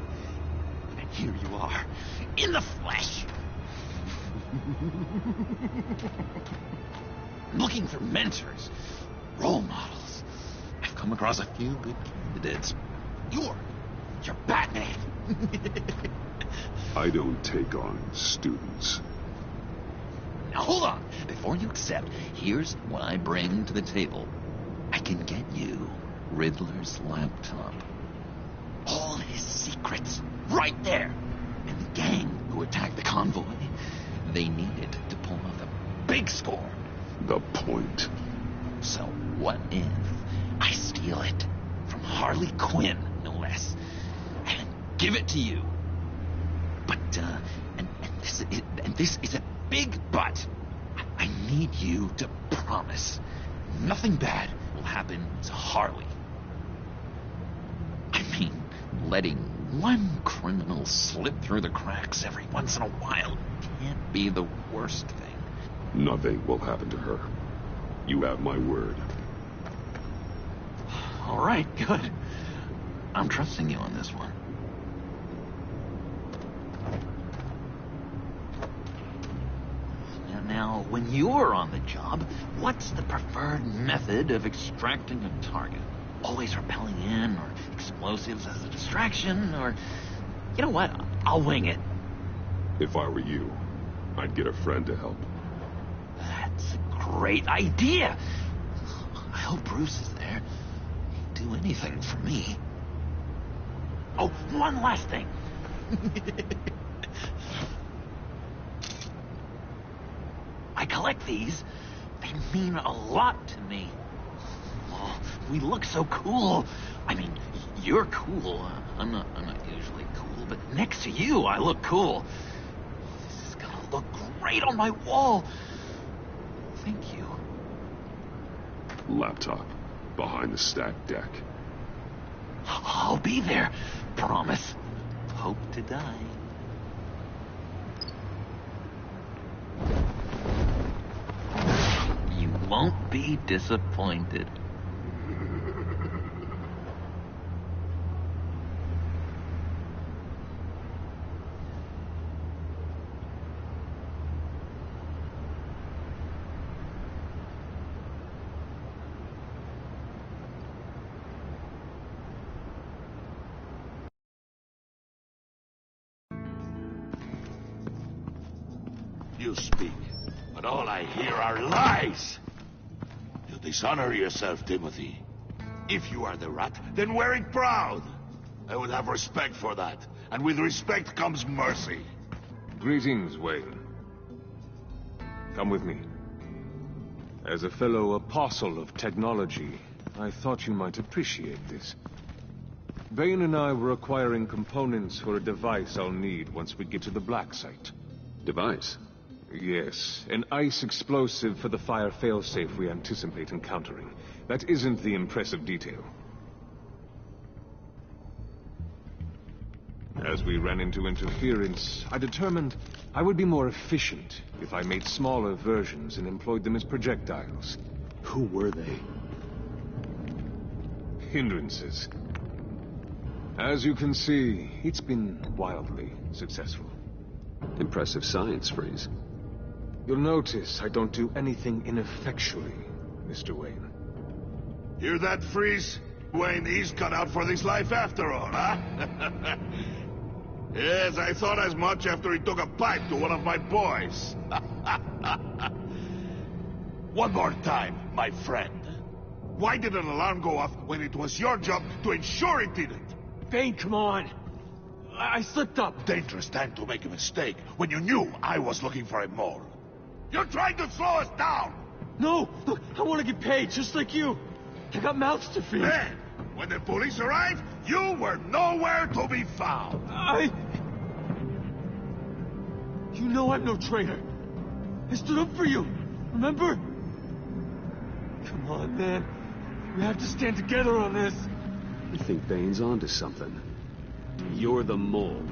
And here you are, in the flesh. I'm looking for mentors, role models. I've come across a few good candidates. You're Batman. I don't take on students. Now hold on. Before you accept, here's what I bring to the table. I can get you Riddler's laptop. All his secrets, right there. And the gang who attacked the convoy, they needed to pull off a big score. The point. So what if I steal it from Harley Quinn, no less, and give it to you? But, and this is a big but. I need you to promise nothing bad will happen to Harley. I mean, letting one criminal slip through the cracks every once in a while can't be the worst thing. Nothing will happen to her. You have my word. All right, good. I'm trusting you on this one. Now, when you're on the job, what's the preferred method of extracting a target? Always rappelling in, or explosives as a distraction, or... You know what? I'll wing it. If I were you, I'd get a friend to help. That's a great idea. I hope Bruce is there. He'd do anything for me. Oh, one last thing. I collect these. They mean a lot to me. Oh, we look so cool. I mean, you're cool. I'm not usually cool, but next to you, I look cool. This is gonna look great on my wall. Thank you. Laptop. Behind the stacked deck. I'll be there. Promise. Hope to die. You won't be disappointed. You speak, but all I hear are lies. You dishonor yourself, Timothy. If you are the rat, then wear it proud. I would have respect for that, and with respect comes mercy. Greetings, Wayne. Come with me. As a fellow apostle of technology, I thought you might appreciate this. Bane and I were acquiring components for a device I'll need once we get to the Black Site. Device? Yes, an ice explosive for the fire failsafe we anticipate encountering. That isn't the impressive detail. As we ran into interference, I determined I would be more efficient if I made smaller versions and employed them as projectiles. Who were they? Hindrances. As you can see, it's been wildly successful. Impressive science, Freeze. You'll notice I don't do anything ineffectually, Mr. Wayne. Hear that, Freeze? Wayne, he's cut out for this life after all, huh? Yes, I thought as much after he took a pipe to one of my boys. One more time, my friend. Why did an alarm go off when it was your job to ensure it didn't? Bane, come on. I slipped up. Dangerous time to make a mistake when you knew I was looking for a mole. You're trying to slow us down! No! Look, I want to get paid, just like you. I got mouths to feed. Then, when the police arrived, you were nowhere to be found. You know I'm no traitor. I stood up for you, remember? Come on, man. We have to stand together on this. I think Bane's onto something. You're the mole.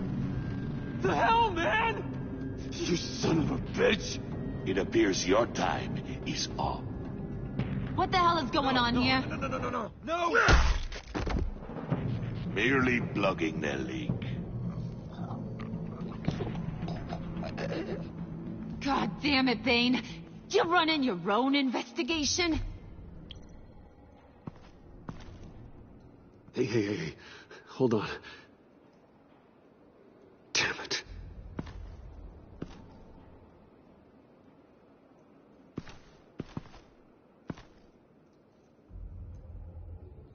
The hell, man! You son of a bitch! It appears your time is up. What the hell is going on here? No! Merely plugging the leak. God damn it, Bane. You're running your own investigation? Hey. Hold on. Damn it.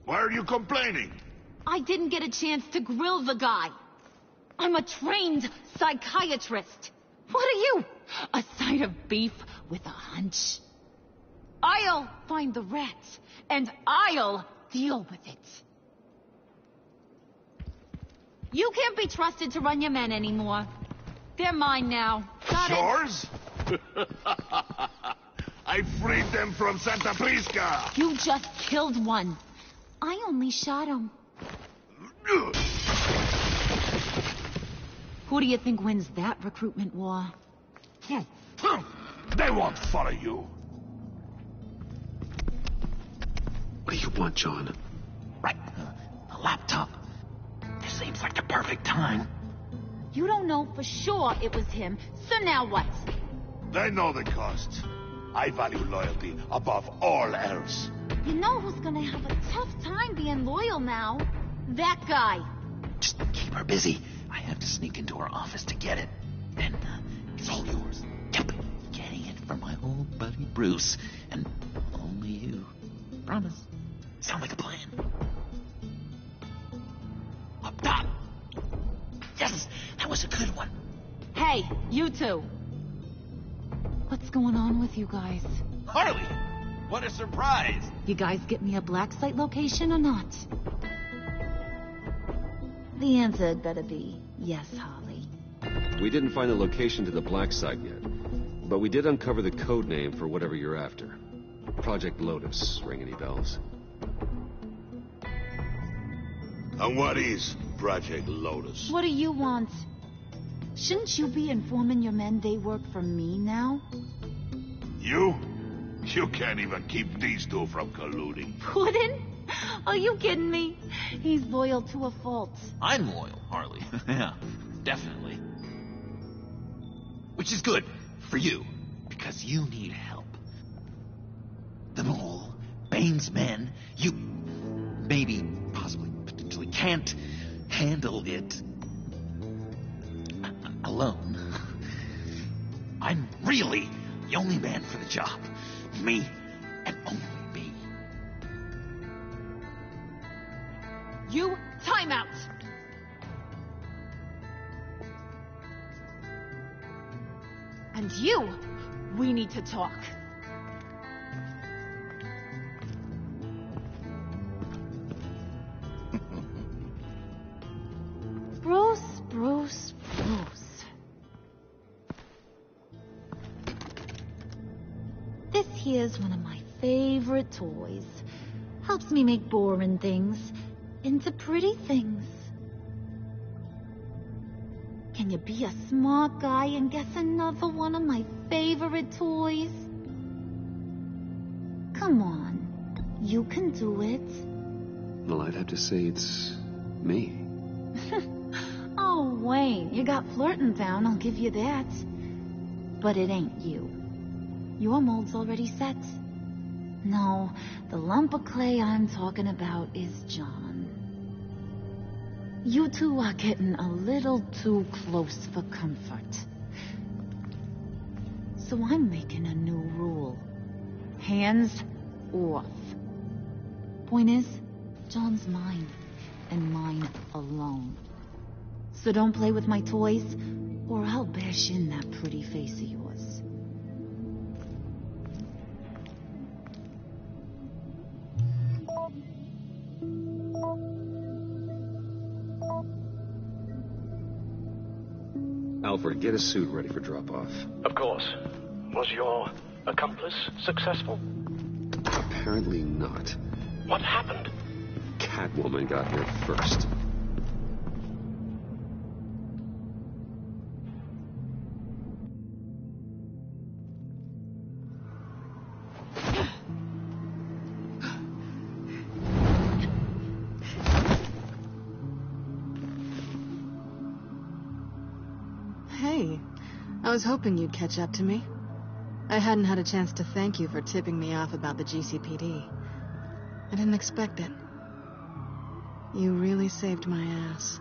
Why are you complaining? I didn't get a chance to grill the guy. I'm a trained psychiatrist. What are you? A side of beef with a hunch? I'll find the rat, and I'll deal with it. You can't be trusted to run your men anymore. They're mine now. Got it? Yours? I freed them from Santa Prisca! You just killed one. I only shot him. Who do you think wins that recruitment war? They won't follow you. What do you want, John? Right, a laptop. This seems like the perfect time. You don't know for sure it was him, so now what? They know the cost. I value loyalty above all else. You know who's gonna have a tough time being loyal now? That guy. Just keep her busy. I have to sneak into her office to get it. Then, it's all yours. Yep, getting it from my old buddy Bruce. And only you. Promise. Sound like a plan. Up top. Yes, that was a good one. Hey, you two. What's going on with you guys? Harley! What a surprise! You guys get me a black site location or not? The answer had better be yes, Harley. We didn't find the location to the black site yet, but we did uncover the code name for whatever you're after. Project Lotus. Ring any bells? And what is Project Lotus? What do you want? Shouldn't you be informing your men they work for me now? You? You can't even keep these two from colluding. Puddin'? Are you kidding me? He's loyal to a fault. I'm loyal, Harley. Yeah, definitely. Which is good for you, because you need help. The mole, Bane's men, you maybe, possibly, potentially can't handle it alone. I'm really the only man for the job. Me, and only me. You, time out! And you, we need to talk. Bruce. This here's one of my favorite toys. Helps me make boring things into pretty things. Can you be a smart guy and guess another one of my favorite toys? Come on, you can do it. Well, I'd have to say it's me. Oh, Wayne, you got flirting down, I'll give you that. But it ain't you. Your mold's already set. No, the lump of clay I'm talking about is John. You two are getting a little too close for comfort. So I'm making a new rule. Hands off. Point is, John's mine, and mine alone. So don't play with my toys, or I'll bash in that pretty face of yours. Alfred, get a suit ready for drop-off. Of course. Was your accomplice successful? Apparently not. What happened? Catwoman got here first. Hey, I was hoping you'd catch up to me. I hadn't had a chance to thank you for tipping me off about the GCPD. I didn't expect it. You really saved my ass.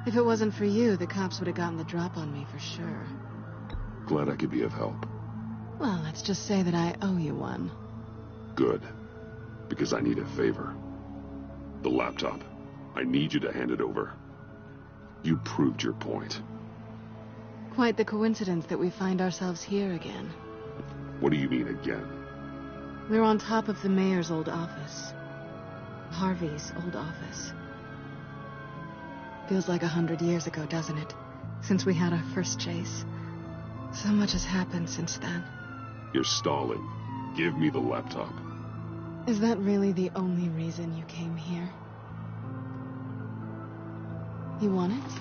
If it wasn't for you, the cops would have gotten the drop on me for sure. Glad I could be of help. Well, let's just say that I owe you one. Good. Because I need a favor. The laptop. I need you to hand it over. You proved your point. Quite the coincidence that we find ourselves here again. What do you mean again? We're on top of the mayor's old office. Harvey's old office. Feels like 100 years ago, doesn't it? Since we had our first chase. So much has happened since then. You're stalling. Give me the laptop. Is that really the only reason you came here? You want it?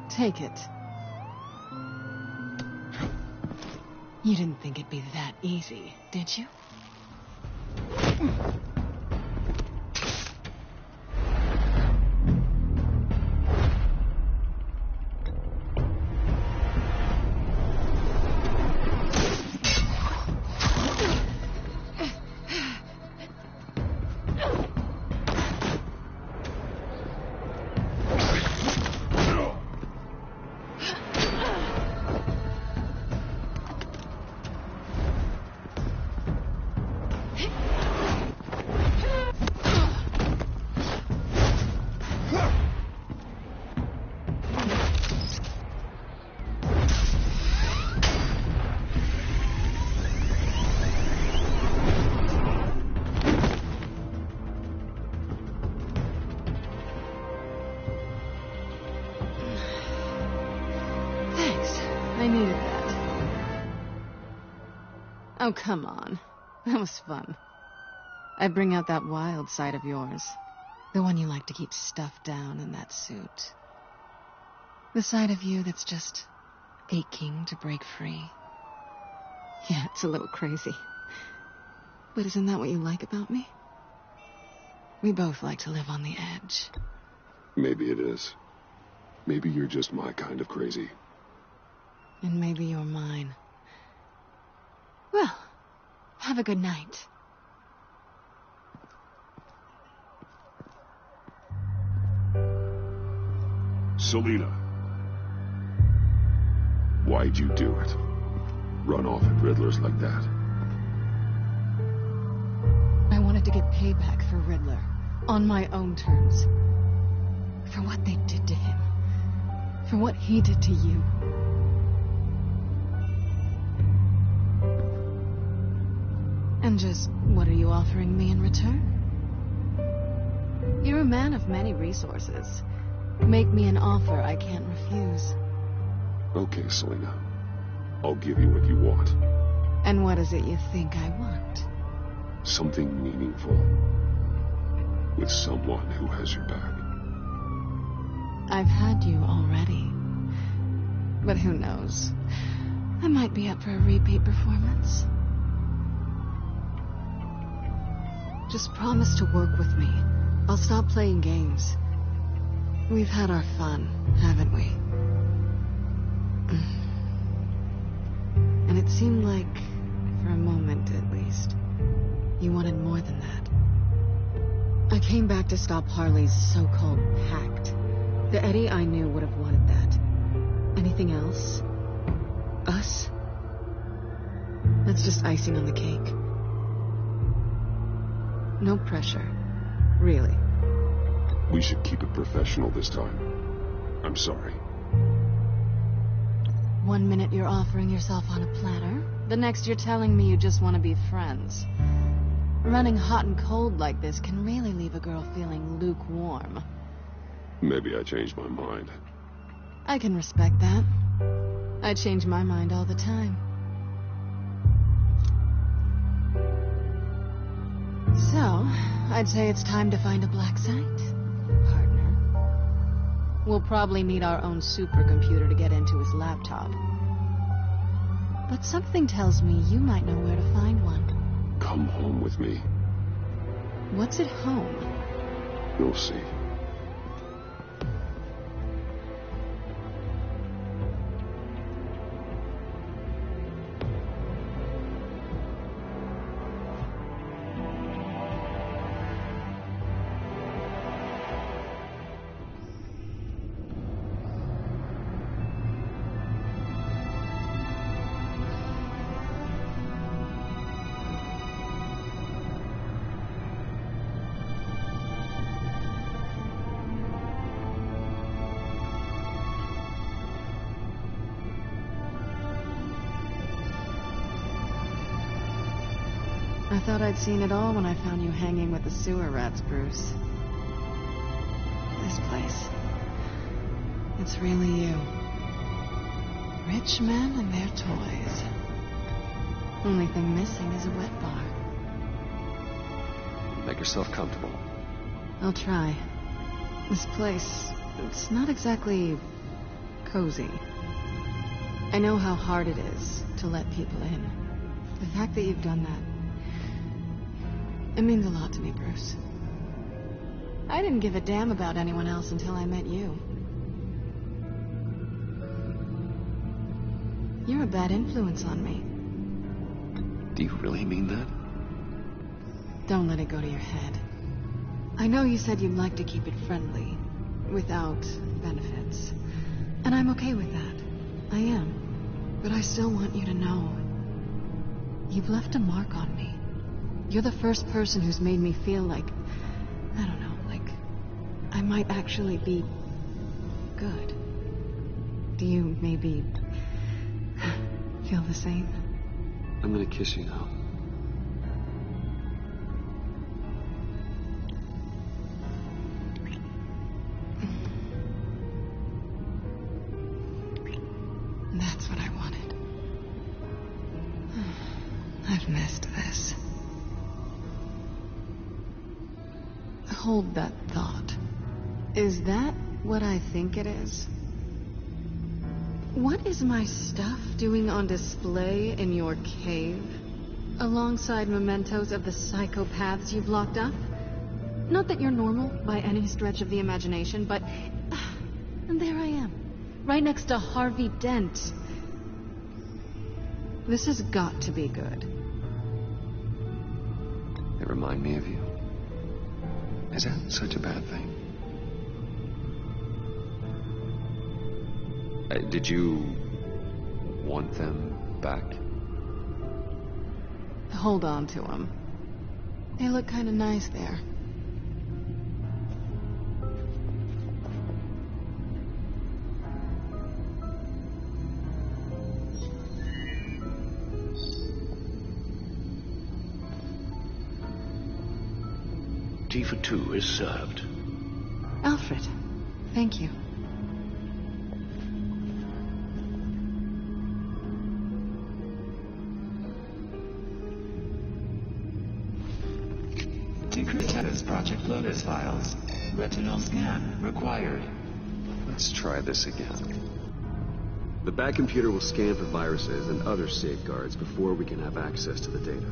Take it. You didn't think it'd be that easy, did you? Oh, come on. That was fun. I bring out that wild side of yours. The one you like to keep stuffed down in that suit. The side of you that's just aching to break free. Yeah, it's a little crazy. But isn't that what you like about me? We both like to live on the edge. Maybe it is. Maybe you're just my kind of crazy. And maybe you're mine. Well, have a good night. Selina. Why'd you do it? Run off at Riddler's like that? I wanted to get payback for Riddler. On my own terms. For what they did to him. For what he did to you. And just, what are you offering me in return? You're a man of many resources. Make me an offer I can't refuse. Okay, Selina. I'll give you what you want. And what is it you think I want? Something meaningful. With someone who has your back. I've had you already. But who knows? I might be up for a repeat performance. Just promise to work with me. I'll stop playing games. We've had our fun, haven't we? And it seemed like, for a moment at least, you wanted more than that. I came back to stop Harley's so-called pact. The Eddie I knew would have wanted that. Anything else? Us? That's just icing on the cake. No pressure. Really. We should keep it professional this time. I'm sorry. 1 minute you're offering yourself on a platter. The next you're telling me you just want to be friends. Running hot and cold like this can really leave a girl feeling lukewarm. Maybe I changed my mind. I can respect that. I change my mind all the time. So, I'd say it's time to find a black site, partner. We'll probably need our own supercomputer to get into his laptop. But something tells me you might know where to find one. Come home with me. What's at home? You'll see. I thought I'd seen it all when I found you hanging with the sewer rats, Bruce. This place. It's really you. Rich men and their toys. Only thing missing is a wet bar. Make yourself comfortable. I'll try. This place, it's not exactly cozy. I know how hard it is to let people in. The fact that you've done that, it means a lot to me, Bruce. I didn't give a damn about anyone else until I met you. You're a bad influence on me. Do you really mean that? Don't let it go to your head. I know you said you'd like to keep it friendly, without benefits. And I'm okay with that. I am. But I still want you to know. You've left a mark on me. You're the first person who's made me feel like, I don't know, like I might actually be good. Do you maybe feel the same? I'm gonna kiss you now. That's what I wanted. I've missed this. Hold that thought. Is that what I think it is? What is my stuff doing on display in your cave? Alongside mementos of the psychopaths you've locked up? Not that you're normal by any stretch of the imagination, but... and there I am. Right next to Harvey Dent. This has got to be good. They remind me of you. Is that such a bad thing? Did you want them back? Hold on to them. They look kind of nice there. Tea for two is served. Alfred, thank you. Decrypt Project Lotus files. Retinal scan required. Let's try this again. The back computer will scan for viruses and other safeguards before we can have access to the data.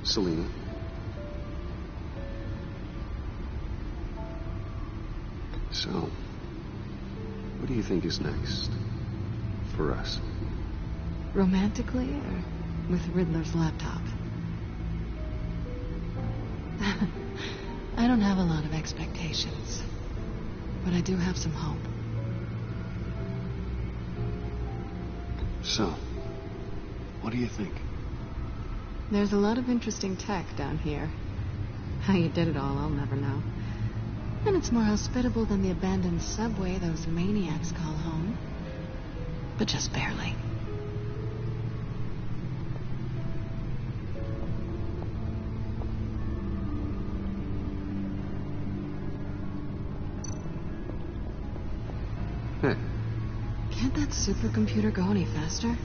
Selena. So, what do you think is next for us? Romantically or with Riddler's laptop? I don't have a lot of expectations, but I do have some hope. So, what do you think? There's a lot of interesting tech down here. How you did it all, I'll never know. And it's more hospitable than the abandoned subway those maniacs call home. But just barely. Hey. Can't that supercomputer go any faster?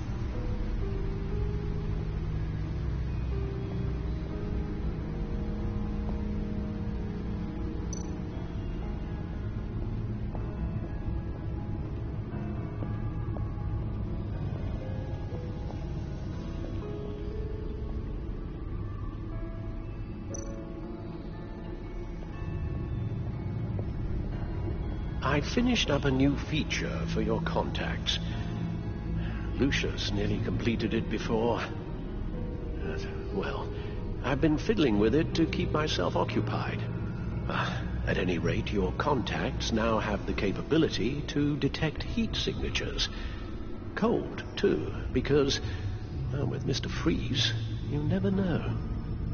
I finished up a new feature for your contacts. Lucius nearly completed it before. Well, I've been fiddling with it to keep myself occupied. At any rate, your contacts now have the capability to detect heat signatures. Cold, too, because, well, with Mr. Freeze, you never know.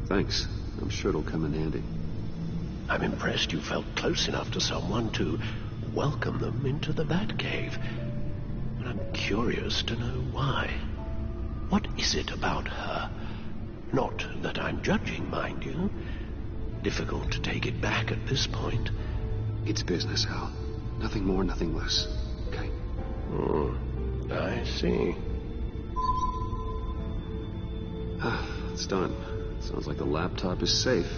Thanks. I'm sure it'll come in handy. I'm impressed you felt close enough to someone to welcome them into the Batcave. But I'm curious to know why. What is it about her? Not that I'm judging, mind you. Difficult to take it back at this point. It's business, Al. Nothing more, nothing less. Okay? I see. It's done. Sounds like the laptop is safe.